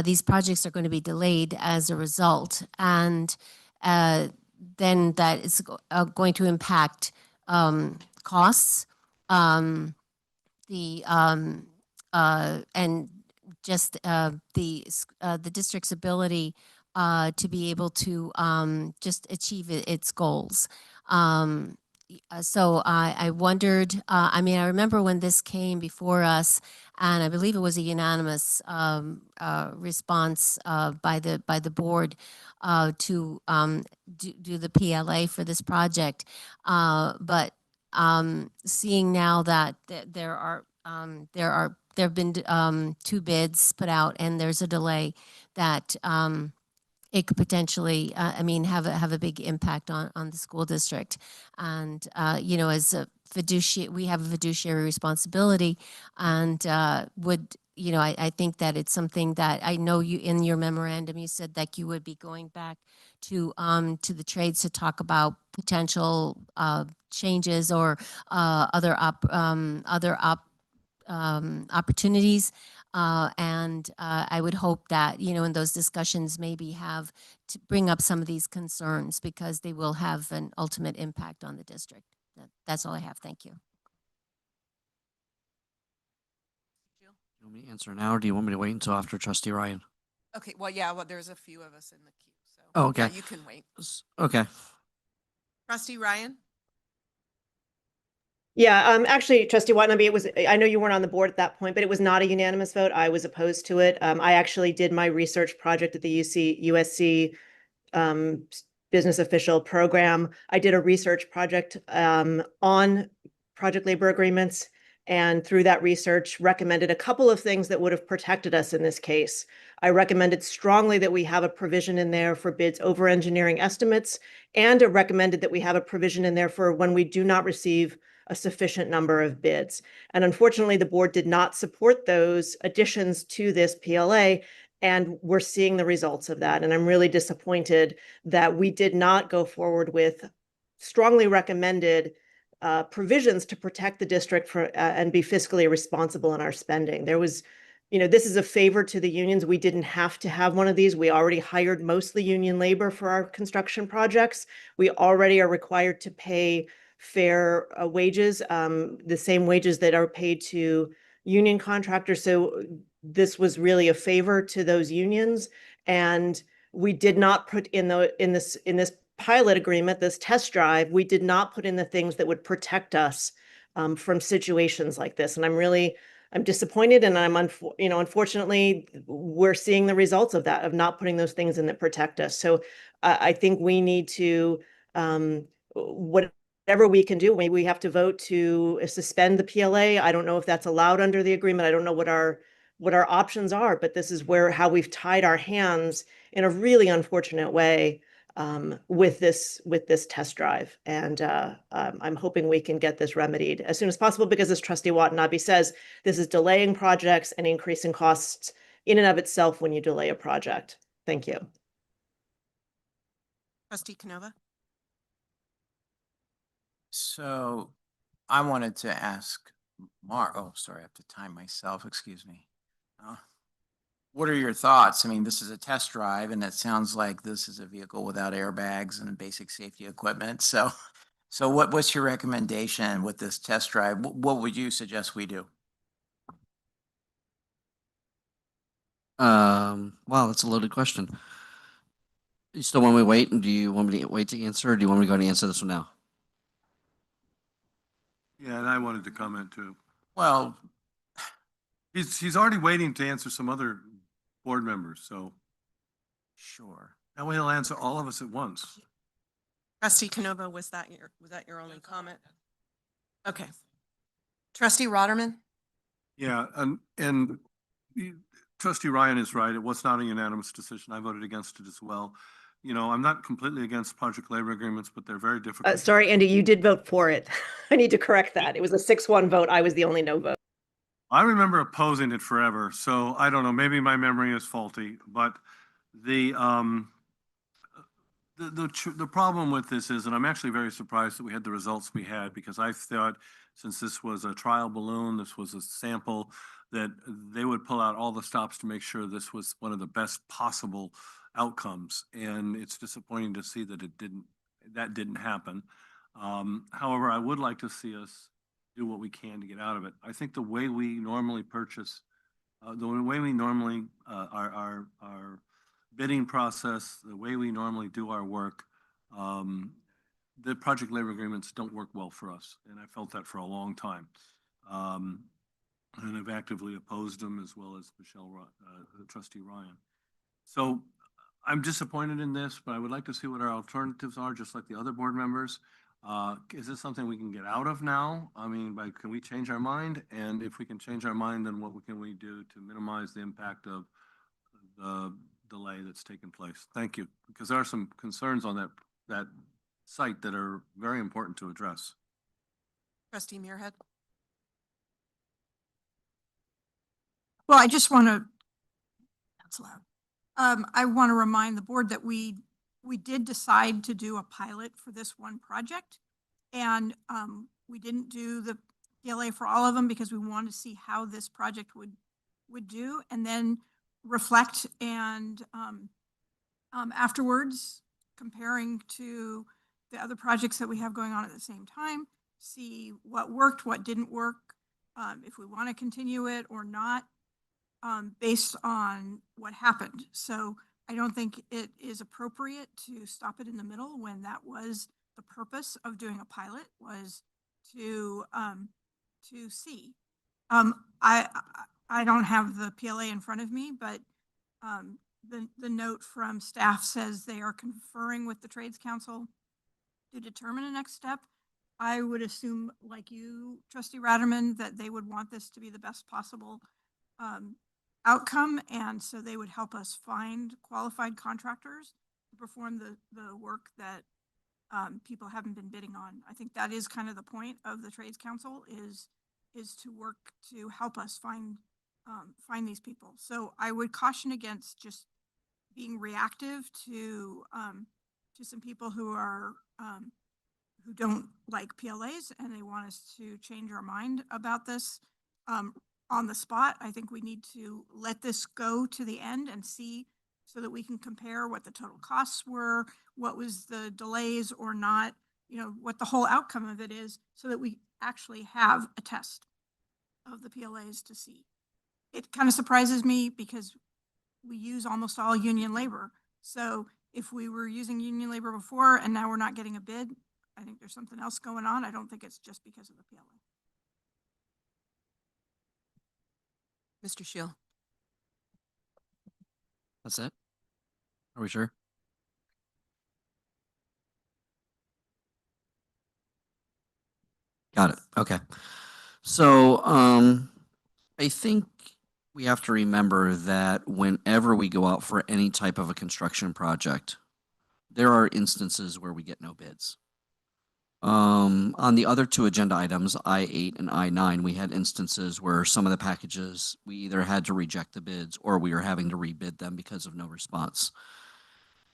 these projects are going to be delayed as a result. And then that is going to impact costs, and just the district's ability to be able to just achieve its goals. So I wondered, I mean, I remember when this came before us, and I believe it was a unanimous response by the board to do the PLA for this project. But seeing now that there have been two bids put out, and there's a delay that it could potentially, I mean, have a big impact on the school district. And, you know, as a fiduciary, we have a fiduciary responsibility, and you know, I think that it's something that I know you, in your memorandum, you said that you would be going back to the trades to talk about potential changes or other opportunities. And I would hope that, you know, in those discussions, maybe have to bring up some of these concerns, because they will have an ultimate impact on the district. That's all I have. Thank you. You want me to answer now, or do you want me to wait until after Trustee Ryan? Okay, well, yeah, well, there's a few of us in the queue, so. Oh, okay. Yeah, you can wait. Okay. Trustee Ryan? Yeah, actually, Trustee Watanabe, I know you weren't on the board at that point, but it was not a unanimous vote. I was opposed to it. I actually did my research project at the USC business official program. I did a research project on project labor agreements, and through that research recommended a couple of things that would have protected us in this case. I recommended strongly that we have a provision in there for bids over engineering estimates, and I recommended that we have a provision in there for when we do not receive a sufficient number of bids. And unfortunately, the board did not support those additions to this PLA, and we're seeing the results of that. And I'm really disappointed that we did not go forward with strongly recommended provisions to protect the district and be fiscally responsible in our spending. There was, you know, this is a favor to the unions. We didn't have to have one of these. We already hired mostly union labor for our construction projects. We already are required to pay fair wages, the same wages that are paid to union contractors. So this was really a favor to those unions, and we did not put in this pilot agreement, this test drive, we did not put in the things that would protect us from situations like this. And I'm disappointed, and unfortunately, we're seeing the results of that, of not putting those things in that protect us. So I think we need to, whatever we can do, maybe we have to vote to suspend the PLA. I don't know if that's allowed under the agreement. I don't know what our options are, but this is how we've tied our hands in a really unfortunate way with this test drive. And I'm hoping we can get this remedied as soon as possible, because as Trustee Watanabe says, this is delaying projects and increasing costs in and of itself when you delay a project. Thank you. Trustee Canova? So I wanted to ask oh, sorry, I have to time myself, excuse me. What are your thoughts? I mean, this is a test drive, and it sounds like this is a vehicle without airbags and basic safety equipment. So what's your recommendation with this test drive? What would you suggest we do? Wow, that's a loaded question. You still want me to wait, and do you want me to wait to answer, or do you want me to go and answer this one now? Yeah, and I wanted to comment too. Well, he's already waiting to answer some other board members, so sure. that way he'll answer all of us at once. Trustee Canova, was that your only comment? Okay. Trustee Rotterman? Yeah, and Trustee Ryan is right. It was not a unanimous decision. I voted against it as well. You know, I'm not completely against project labor agreements, but they're very difficult. Sorry, Andy, you did vote for it. I need to correct that. It was a 6-1 vote. I was the only no vote. I remember opposing it forever, so I don't know, maybe my memory is faulty, but the problem with this is, and I'm actually very surprised that we had the results we had, because I thought, since this was a trial balloon, this was a sample, that they would pull out all the stops to make sure this was one of the best possible outcomes. And it's disappointing to see that that didn't happen. However, I would like to see us do what we can to get out of it. I think the way we normally purchase, the way we normally, our bidding process, the way we normally do our work, the project labor agreements don't work well for us, and I felt that for a long time. And I've actively opposed them, as well as Trustee Ryan. So I'm disappointed in this, but I would like to see what our alternatives are, just like the other board members. Is this something we can get out of now? I mean, can we change our mind? And if we can change our mind, then what can we do to minimize the impact of the delay that's taken place? Thank you, because there are some concerns on that site that are very important to address. Trustee Muirhead? Well, I just want to, that's loud. I want to remind the board that we did decide to do a pilot for this one project. And we didn't do the PLA for all of them because we wanted to see how this project would do, and then reflect and afterwards, comparing to the other projects that we have going on at the same time, see what worked, what didn't work, if we want to continue it or not, based on what happened. So I don't think it is appropriate to stop it in the middle when that was the purpose of doing a pilot, was to see. I don't have the PLA in front of me, but the note from staff says they are conferring with the Trades Council to determine a next step. I would assume, like you, Trustee Ratterman, that they would want this to be the best possible outcome, and so they would help us find qualified contractors to perform the work that people haven't been bidding on. I think that is kind of the point of the Trades Council, is to work to help us find these people. So I would caution against just being reactive to some people who are who don't like PLAs and they want us to change our mind about this on the spot. I think we need to let this go to the end and see, so that we can compare what the total costs were, what was the delays or not, you know, what the whole outcome of it is, so that we actually have a test of the PLAs to see. It kind of surprises me because we use almost all union labor. So if we were using union labor before and now we're not getting a bid, I think there's something else going on. I don't think it's just because of the PLA. Mr. Shield? That's it? Are we sure? Got it. Okay. So, I think we have to remember that whenever we go out for any type of a construction project, there are instances where we get no bids. On the other two agenda items, I-8 and I-9, we had instances where some of the packages, we either had to reject the bids or we were having to rebid them because of no response.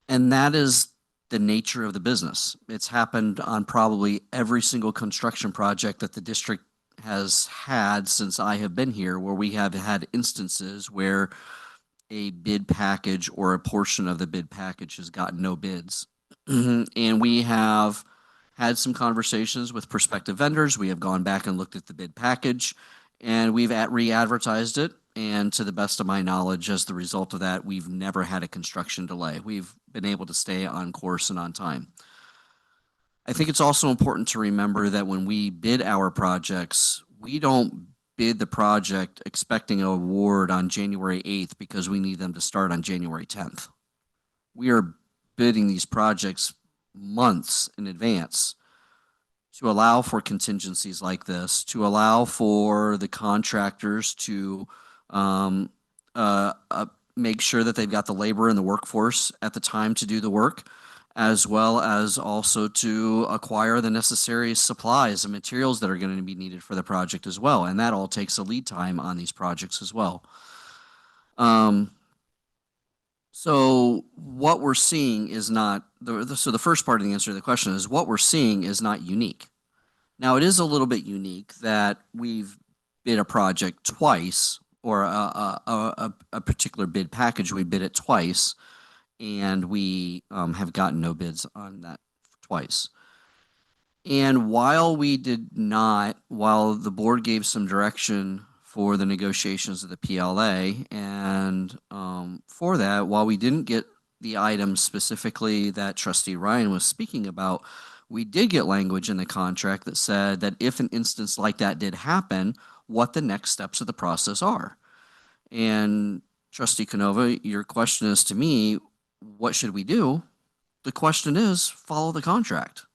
And that is the nature of the business. It's happened on probably every single construction project that the district has had since I have been here, where we have had instances where a bid package or a portion of the bid package has gotten no bids. And we have had some conversations with prospective vendors. We have gone back and looked at the bid package, and we've re-advertised it. And to the best of my knowledge, as the result of that, we've never had a construction delay. We've been able to stay on course and on time. I think it's also important to remember that when we bid our projects, we don't bid the project expecting an award on January 8th because we need them to start on January 10th. We are bidding these projects months in advance to allow for contingencies like this, to allow for the contractors to make sure that they've got the labor and the workforce at the time to do the work, as well as also to acquire the necessary supplies and materials that are going to be needed for the project as well. And that all takes a lead time on these projects as well. So what we're seeing is not, so the first part of the answer to the question is what we're seeing is not unique. Now, it is a little bit unique that we've bid a project twice, or a particular bid package, we bid it twice, and we have gotten no bids on that twice. And while the board gave some direction for the negotiations of the PLA, and for that, while we didn't get the items specifically that Trustee Ryan was speaking about, We did get language in the contract that said that if an instance like that did happen, what the next steps of the process are. And Trustee Canova, your question is to me, what should we do? The question is follow the contract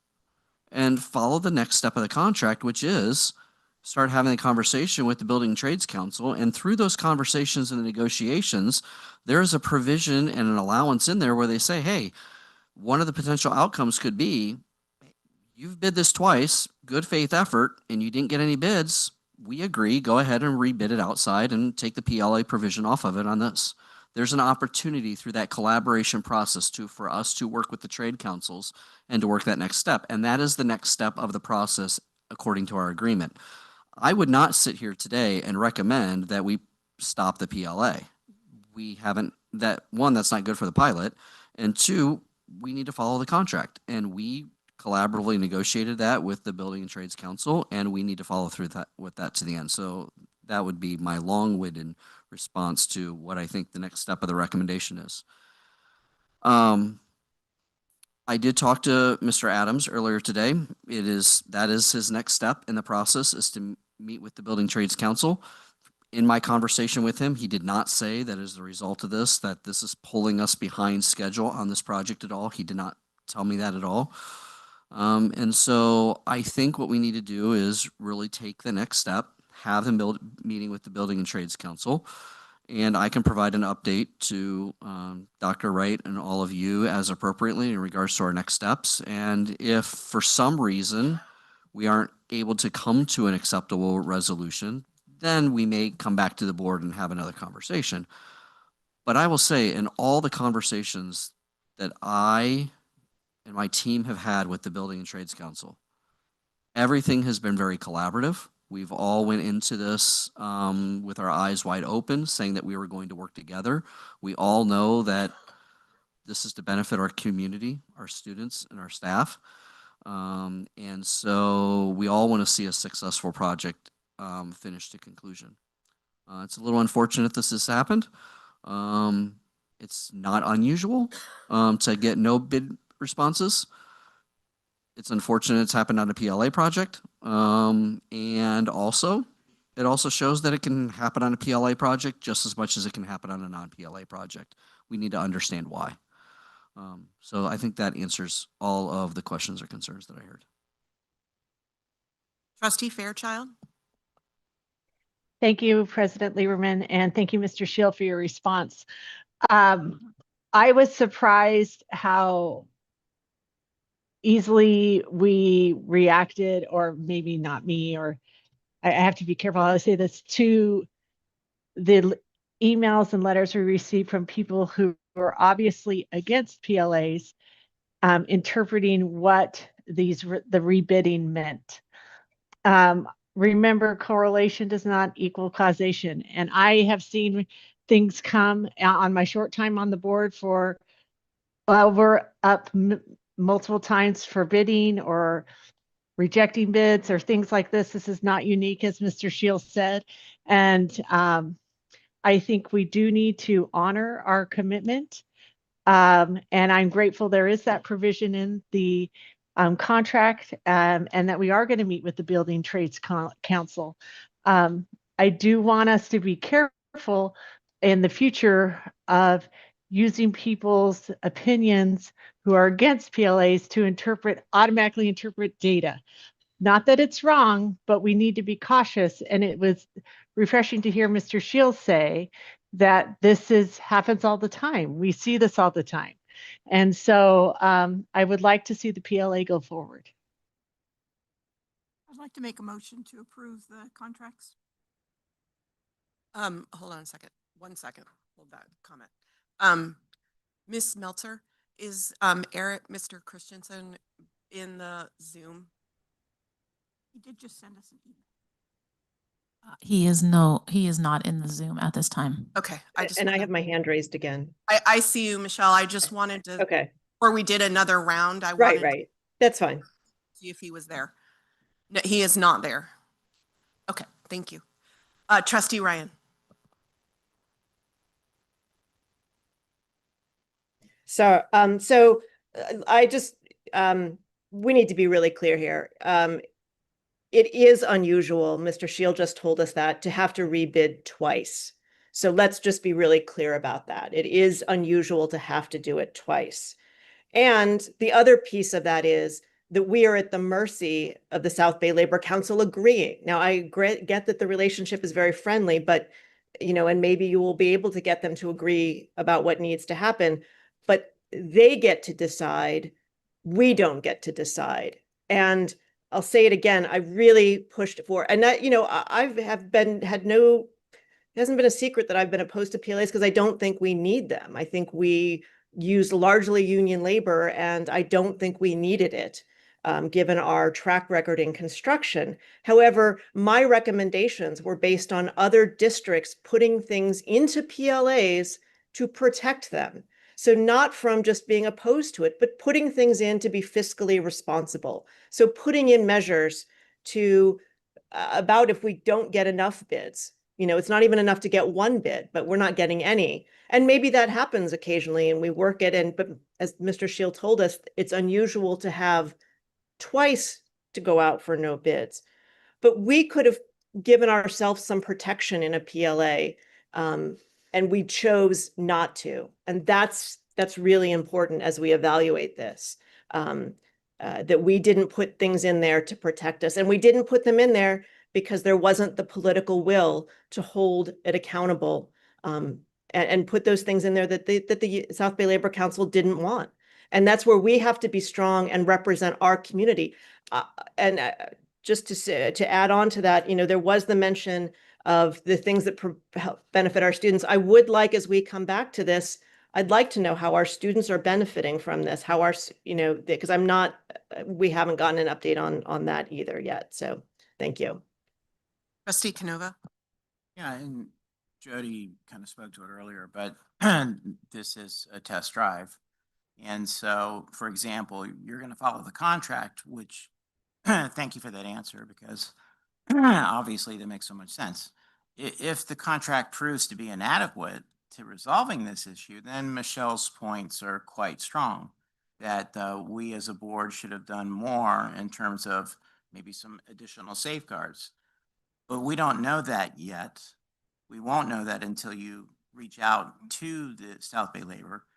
and follow the next step of the contract, which is start having a conversation with the Building and Trades Council. And through those conversations and the negotiations, there is a provision and an allowance in there where they say, hey, one of the potential outcomes could be you've bid this twice, good faith effort, and you didn't get any bids. We agree, go ahead and rebid it outside and take the PLA provision off of it on this. There's an opportunity through that collaboration process for us to work with the trade councils and to work that next step. And that is the next step of the process according to our agreement. I would not sit here today and recommend that we stop the PLA. We haven't, that's not good for the pilot. And two, we need to follow the contract. And we collaboratively negotiated that with the Building and Trades Council, and we need to follow through with that to the end. So that would be my long-winded response to what I think the next step of the recommendation is. I did talk to Mr. Adams earlier today. That is his next step in the process, is to meet with the Building Trades Council. In my conversation with him, he did not say that as a result of this, that this is pulling us behind schedule on this project at all. He did not tell me that at all. And so I think what we need to do is really take the next step, have him meeting with the Building and Trades Council, and I can provide an update to Dr. Wright and all of you as appropriately in regards to our next steps. And if for some reason we aren't able to come to an acceptable resolution, then we may come back to the board and have another conversation. But I will say, in all the conversations that I and my team have had with the Building and Trades Council, everything has been very collaborative. We've all went into this with our eyes wide open, saying that we were going to work together. We all know that this is to benefit our community, our students, and our staff. And so we all want to see a successful project finished to conclusion. It's a little unfortunate this has happened. It's not unusual to get no bid responses. It's unfortunate it's happened on a PLA project. And also, it also shows that it can happen on a PLA project just as much as it can happen on a non-PLA project. We need to understand why. So I think that answers all of the questions or concerns that I heard. Trustee Fairchild. Thank you, President Lieberman, and thank you, Mr. Shield, for your response. I was surprised how easily we reacted, or maybe not me, or I have to be careful how I say this, to the emails and letters we received from people who were obviously against PLAs, interpreting what the rebidding meant. Remember, correlation does not equal causation. And I have seen things come on my short time on the board for over up multiple times for bidding or rejecting bids or things like this. This is not unique, as Mr. Shields said. And I think we do need to honor our commitment. And I'm grateful there is that provision in the contract, and that we are going to meet with the Building Trades Council. I do want us to be careful in the future of using people's opinions who are against PLAs to automatically interpret data. Not that it's wrong, but we need to be cautious. And it was refreshing to hear Mr. Shields say that this happens all the time. We see this all the time. And so I would like to see the PLA go forward. I'd like to make a motion to approve the contracts. Hold on a second. 1 second. Hold that comment. Ms. Meltzer, is Mr. Christensen in the Zoom? He did just send us an email. He is not in the Zoom at this time. Okay. I have my hand raised again. I see you, Michelle. I just wanted to, Okay. before we did another round, I Right, wanted right. That's fine. to see if he was there. No, he is not there. Okay, thank you. Trustee Ryan. So, I just we need to be really clear here. It is unusual, Mr. Shield just told us that, to have to rebid twice. So let's just be really clear about that. It is unusual to have to do it twice. And the other piece of that is that we are at the mercy of the South Bay Labor Council agreeing. Now, I get that the relationship is very friendly, but, and maybe you will be able to get them to agree about what needs to happen, but they get to decide. We don't get to decide. And I'll say it again, I really pushed for, and that, it hasn't been a secret that I've been opposed to PLAs because I don't think we need them. I think we use largely union labor, and I don't think we needed it, given our track record in construction. However, my recommendations were based on other districts putting things into PLAs to protect them. So not from just being opposed to it, but putting things in to be fiscally responsible. So putting in measures to about if we don't get enough bids. It's not even enough to get one bid, but we're not getting any. And maybe that happens occasionally and we work it. But as Mr. Shield told us, it's unusual to have twice to go out for no bids. But we could have given ourselves some protection in a PLA, and we chose not to. And that's really important as we evaluate this, that we didn't put things in there to protect us. And we didn't put them in there because there wasn't the political will to hold it accountable, and put those things in there that the South Bay Labor Council didn't want. And that's where we have to be strong and represent our community. Just to add on to that, there was the mention of the things that help benefit our students. I would like, as we come back to this, I'd like to know how our students are benefiting from this, how because we haven't gotten an update on that either yet. So thank you. Trustee Canova. Yeah, and Jody kind of spoke to it earlier, but this is a test drive. And so, for example, you're going to follow the contract, which thank you for that answer, because obviously that makes so much sense. If the contract proves to be inadequate to resolving this issue, then Michelle's points are quite strong, that we as a board should have done more in terms of maybe some additional safeguards. But we don't know that yet. We won't know that until you reach out to the South Bay Labor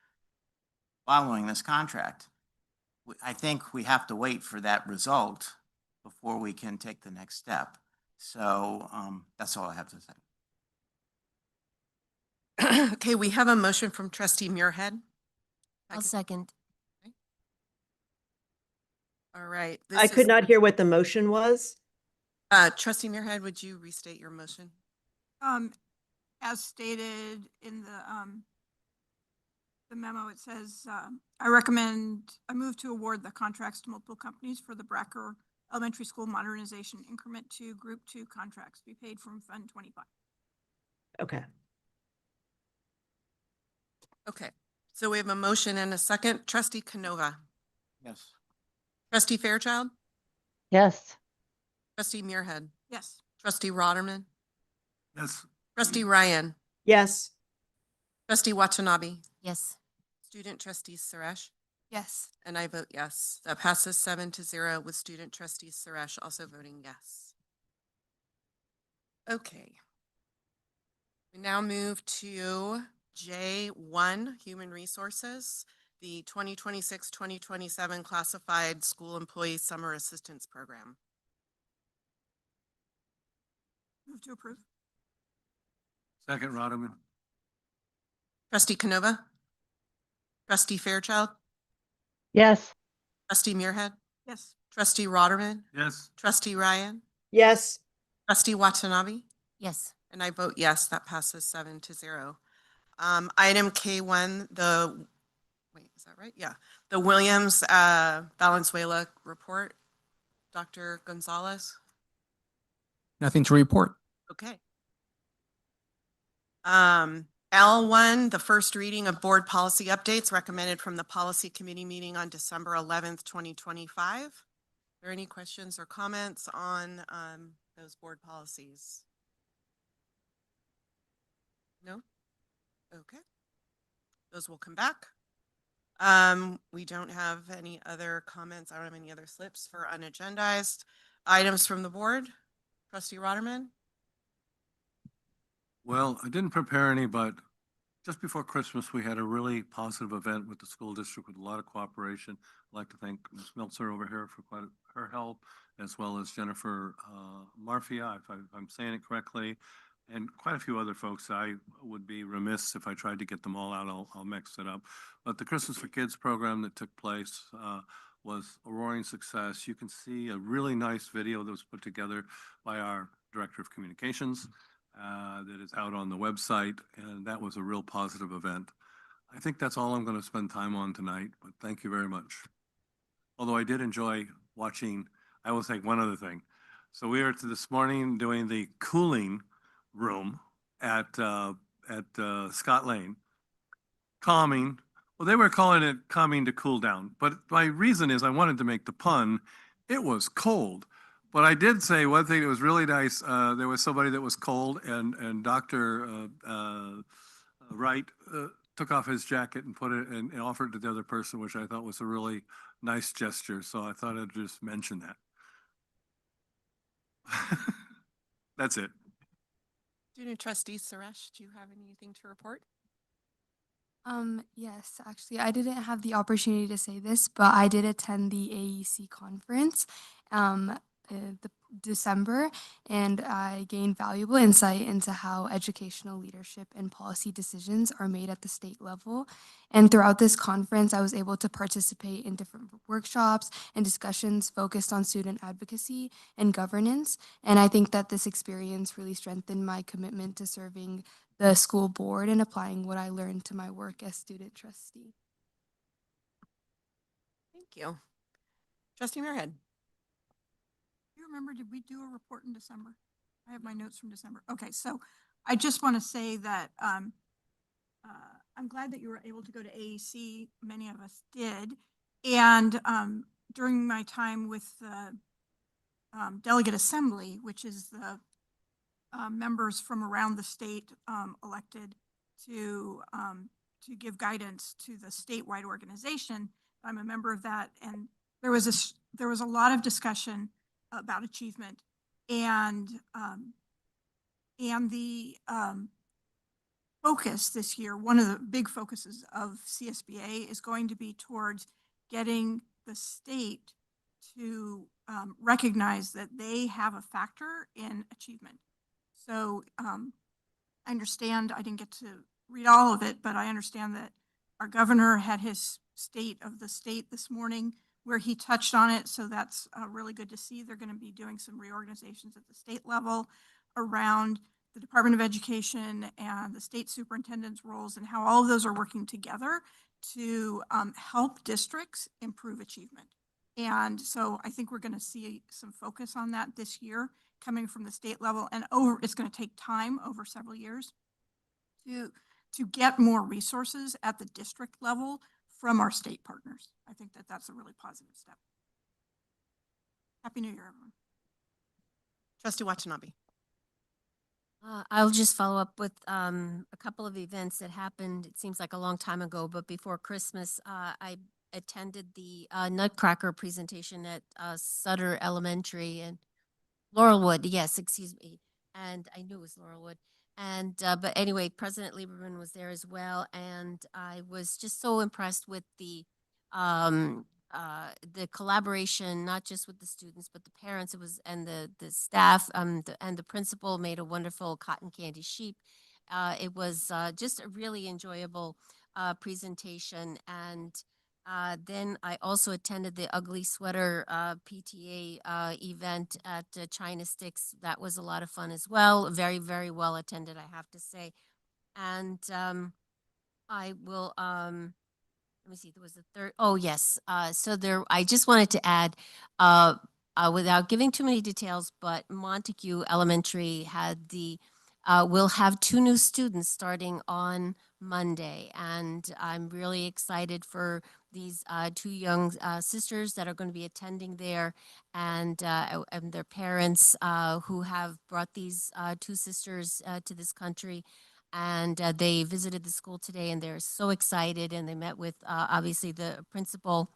following this contract. I think we have to wait for that result before we can take the next step. So that's all I have to say. Okay, we have a motion from Trustee Muirhead. I'll second. All right. I could not hear what the motion was. Trustee Muirhead, would you restate your motion? As stated in the memo, it says, I move to award the contracts to multiple companies for the Bracker Elementary School Modernization Increment 2 Group 2 contracts be paid from Fund 25. Okay. Okay, so we have a motion and a second. Trustee Canova. Yes. Trustee Fairchild. Yes. Trustee Muirhead. Yes. Trustee Rotterman. Yes. Trustee Ryan. Yes. Trustee Watanabe. Yes. Student Trustee Suresh. Yes. And I vote yes. That passes 7-0 with Student Trustee Suresh also voting yes. Okay. We now move to J1, Human Resources, the 2026-2027 Classified School Employee Summer Assistance Program. Move to approve. Second, Rotterman. Trustee Canova. Trustee Fairchild. Yes. Trustee Muirhead. Yes. Trustee Rotterman. Yes. Trustee Ryan. Yes. Trustee Watanabe. Yes. And I vote yes, that passes 7-0. Item K1, is that right? Yeah. The Williams Valenzuela report. Dr. Gonzalez. Nothing to report. Okay. L1, the first reading of board policy updates recommended from the policy committee meeting on December 11th, 2025. Are there any questions or comments on those board policies? No? Okay. Those will come back. We don't have any other comments. I don't have any other slips for unagendized items from the board. Trustee Rotterman? Well, I didn't prepare any, but just before Christmas, we had a really positive event with the school district with a lot of cooperation. I'd like to thank Ms. Meltzer over here for her help, as well as Jennifer Marfia, if I'm saying it correctly, and quite a few other folks. I would be remiss if I tried to get them all out. I'll mix it up. But the Christmas for Kids program that took place was a roaring success. You can see a really nice video that was put together by our Director of Communications. That is out on the website, and that was a real positive event. I think that's all I'm going to spend time on tonight, but thank you very much. Although I did enjoy watching, I will say one other thing. So we were this morning doing the cooling room at Scott Lane, calming. Well, they were calling it calming to cool down, but my reason is I wanted to make the pun. It was cold. But I did say one thing that was really nice. There was somebody that was cold, and Dr. Wright took off his jacket and put it and offered it to the other person, which I thought was a really nice gesture. So I thought I'd just mention that. That's it. Student Trustee Suresh, do you have anything to report? Yes, actually, I didn't have the opportunity to say this, but I did attend the AEC conference, the December, and I gained valuable insight into how educational leadership and policy decisions are made at the state level. And throughout this conference, I was able to participate in different workshops and discussions focused on student advocacy and governance. And I think that this experience really strengthened my commitment to serving the school board and applying what I learned to my work as student trustee. Thank you. Trustee Muirhead? Do you remember, did we do a report in December? I have my notes from December. Okay, so I just want to say that I'm glad that you were able to go to AEC. Many of us did. And during my time with the Delegate Assembly, which is the members from around the state elected to give guidance to the statewide organization, I'm a member of that. And there was a lot of discussion about achievement and the focus this year. One of the big focuses of CSBA is going to be towards getting the state to recognize that they have a factor in achievement. So I understand, I didn't get to read all of it, but I understand that our governor had his state of the state this morning where he touched on it. So that's really good to see. They're going to be doing some reorganizations at the state level around the Department of Education and the state superintendent's roles and how all of those are working together to help districts improve achievement. And so I think we're going to see some focus on that this year coming from the state level, and it's going to take time over several years to get more resources at the district level from our state partners. I think that that's a really positive step. Happy New Year, everyone. Trustee Watanabe? I'll just follow up with a couple of events that happened. It seems like a long time ago, but before Christmas, I attended the Nutcracker presentation at Sutter Elementary and Laurelwood. Yes, excuse me. And I knew it was Laurelwood. And but anyway, President Lieberman was there as well, and I was just so impressed with the collaboration, not just with the students but the parents. It was and the staff and the principal made a wonderful cotton candy sheep. It was just a really enjoyable presentation. And then I also attended the Ugly Sweater PTA event at China Sticks. That was a lot of fun as well. Very, very well attended, I have to say. And I will, let me see, there was a third, oh yes. So there, I just wanted to add, without giving too many details, but Montague Elementary had will have 2 new students starting on Monday. And I'm really excited for these 2 young sisters that are going to be attending there, and their parents who have brought these 2 sisters to this country. And they visited the school today and they're so excited, and they met with obviously the principal,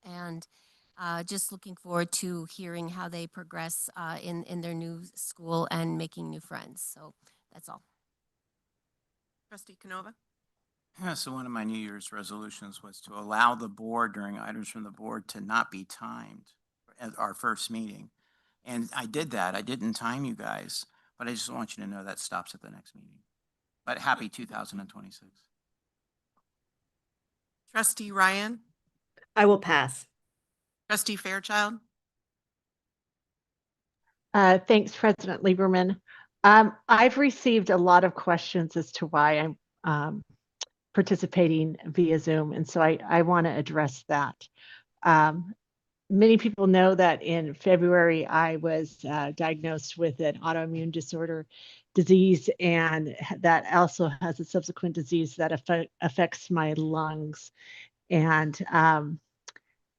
and just looking forward to hearing how they progress in their new school and making new friends. So that's all. Trustee Canova? Yeah, so one of my New Year's resolutions was to allow the board during items from the board to not be timed at our first meeting. And I did that. I didn't time you guys, but I just want you to know that stops at the next meeting. But happy 2026. Trustee Ryan? I will pass. Trustee Fairchild? Thanks, President Lieberman. I've received a lot of questions as to why I'm participating via Zoom, and so I want to address that. Many people know that in February, I was diagnosed with an autoimmune disease, and that also has a subsequent disease that affects my lungs. And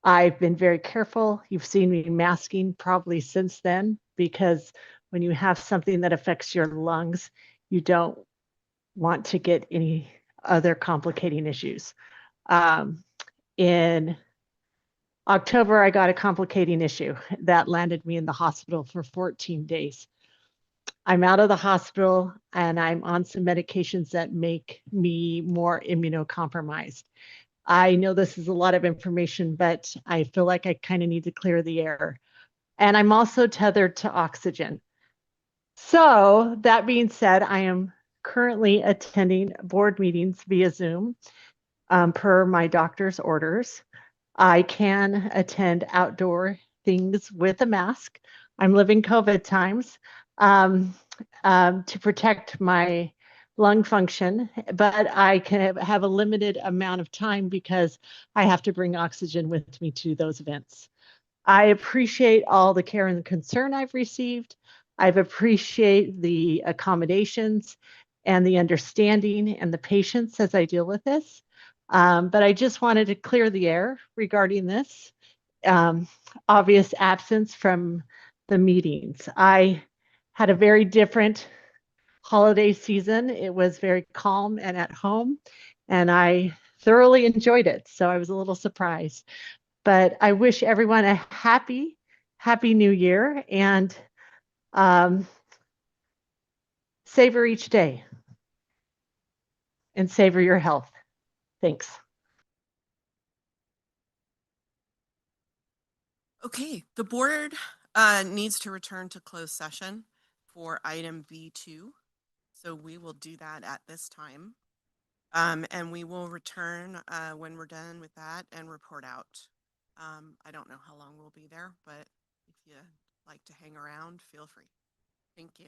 I've been very careful. You've seen me masking probably since then, because when you have something that affects your lungs, you don't want to get any other complicating issues. In October, I got a complicating issue that landed me in the hospital for 14 days. I'm out of the hospital and I'm on some medications that make me more immunocompromised. I know this is a lot of information, but I feel like I kind of need to clear the air. And I'm also tethered to oxygen. So that being said, I am currently attending board meetings via Zoom per my doctor's orders. I can attend outdoor things with a mask. I'm living COVID times to protect my lung function, but I can have a limited amount of time because I have to bring oxygen with me to those events. I appreciate all the care and concern I've received. I've appreciate the accommodations and the understanding and the patience as I deal with this. But I just wanted to clear the air regarding this obvious absence from the meetings. I had a very different holiday season. It was very calm and at home, and I thoroughly enjoyed it. So I was a little surprised. But I wish everyone a happy new year, and savor each day and savor your health. Thanks. Okay, the board needs to return to closed session for item B2. So we will do that at this time. And we will return when we're done with that and report out. I don't know how long we'll be there, but if you'd like to hang around, feel free. Thank you.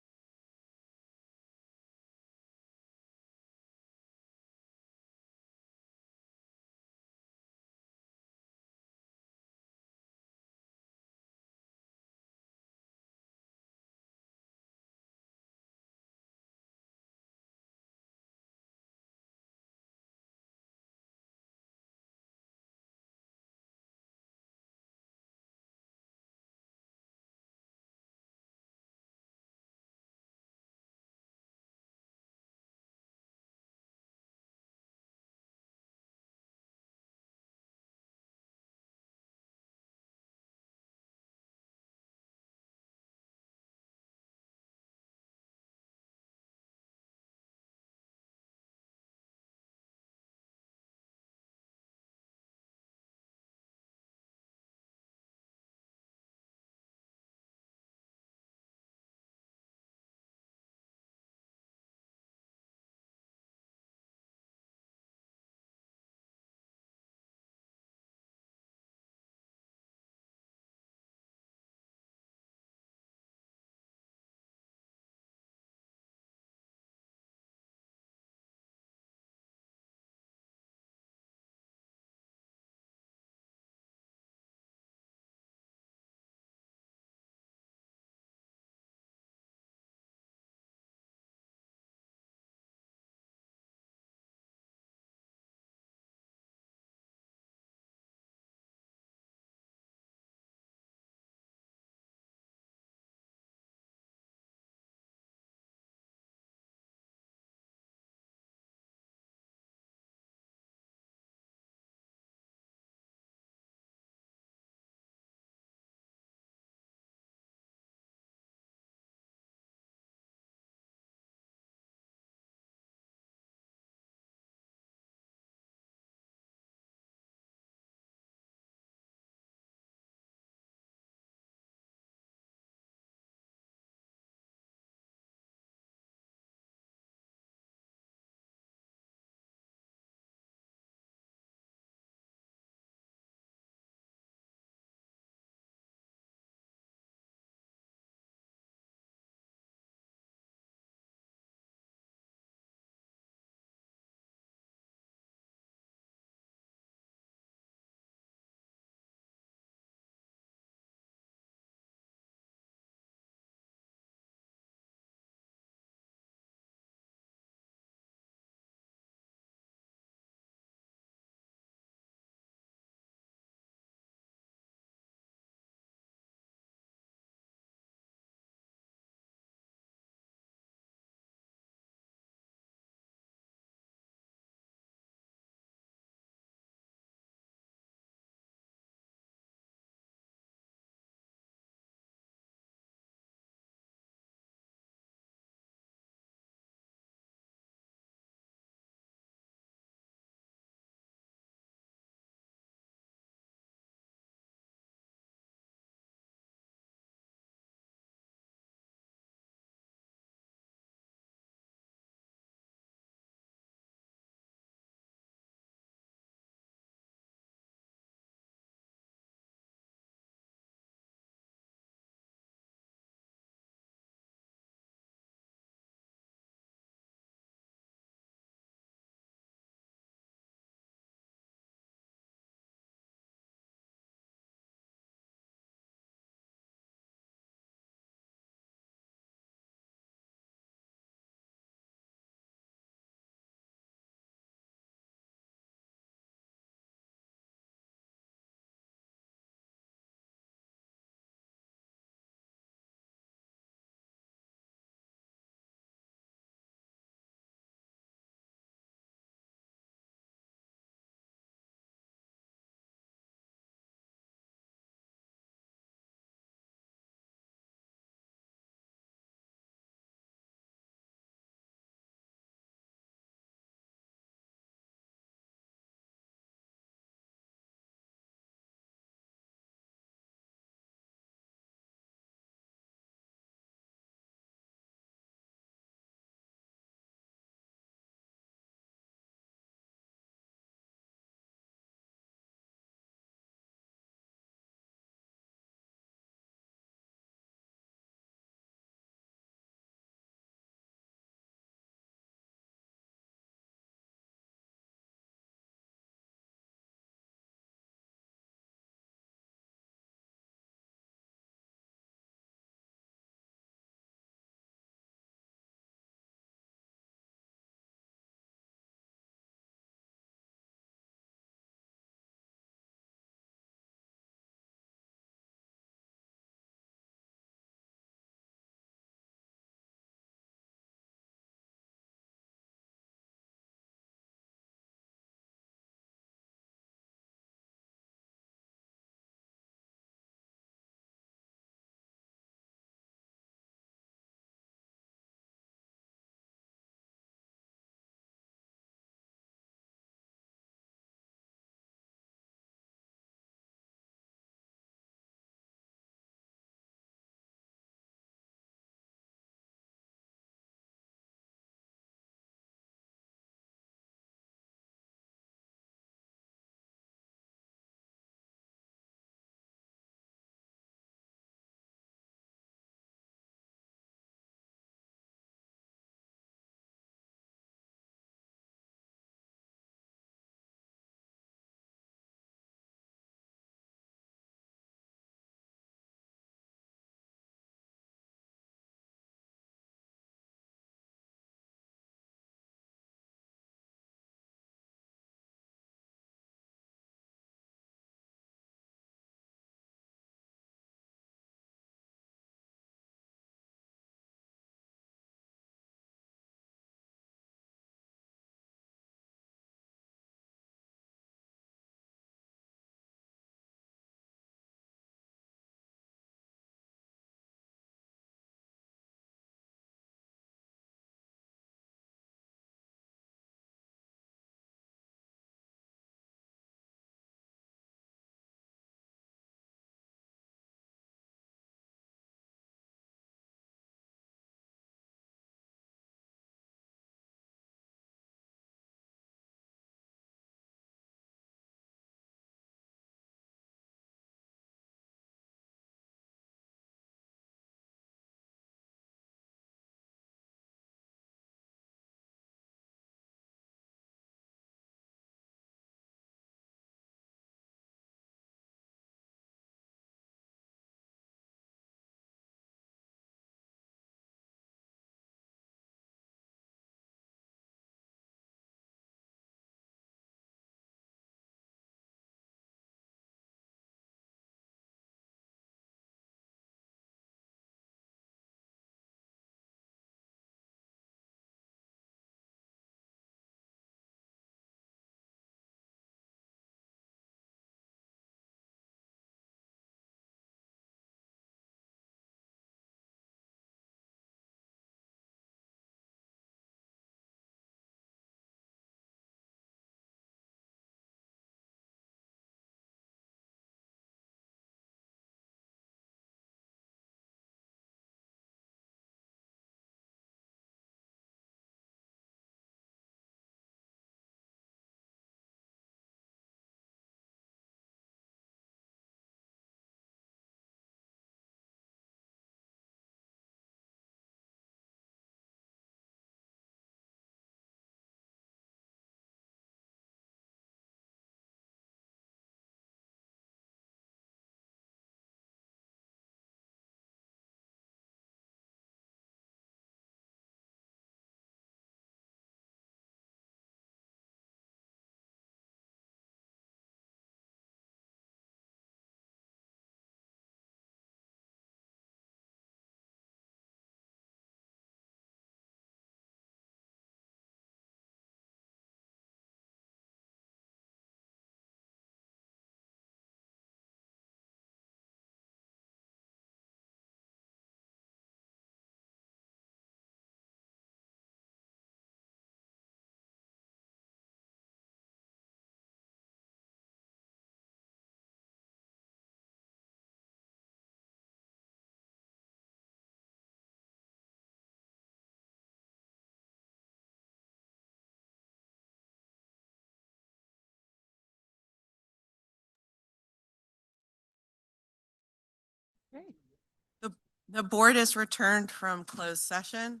The board is returned from closed session.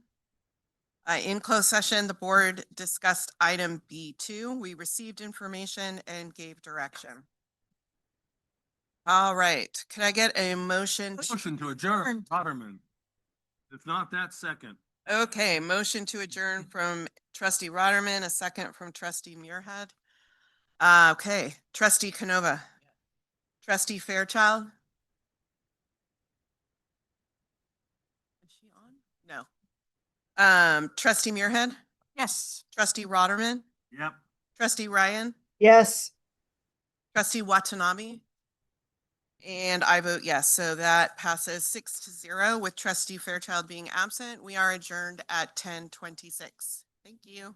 In closed session, the board discussed item B2. We received information and gave direction. All right, can I get a motion? Motion to adjourn, Otterman. If not, that second. Okay, motion to adjourn from trustee Rotterman, a second from trustee Muirhead. Okay, trustee Canova. Trustee Fairchild. Is she on? No. Trustee Muirhead. Yes. Trustee Rotterman. Yep. Trustee Ryan. Yes. Trustee Watanabe. And I vote yes. So that passes 6-0 with trustee Fairchild being absent. We are adjourned at 10:26. Thank you.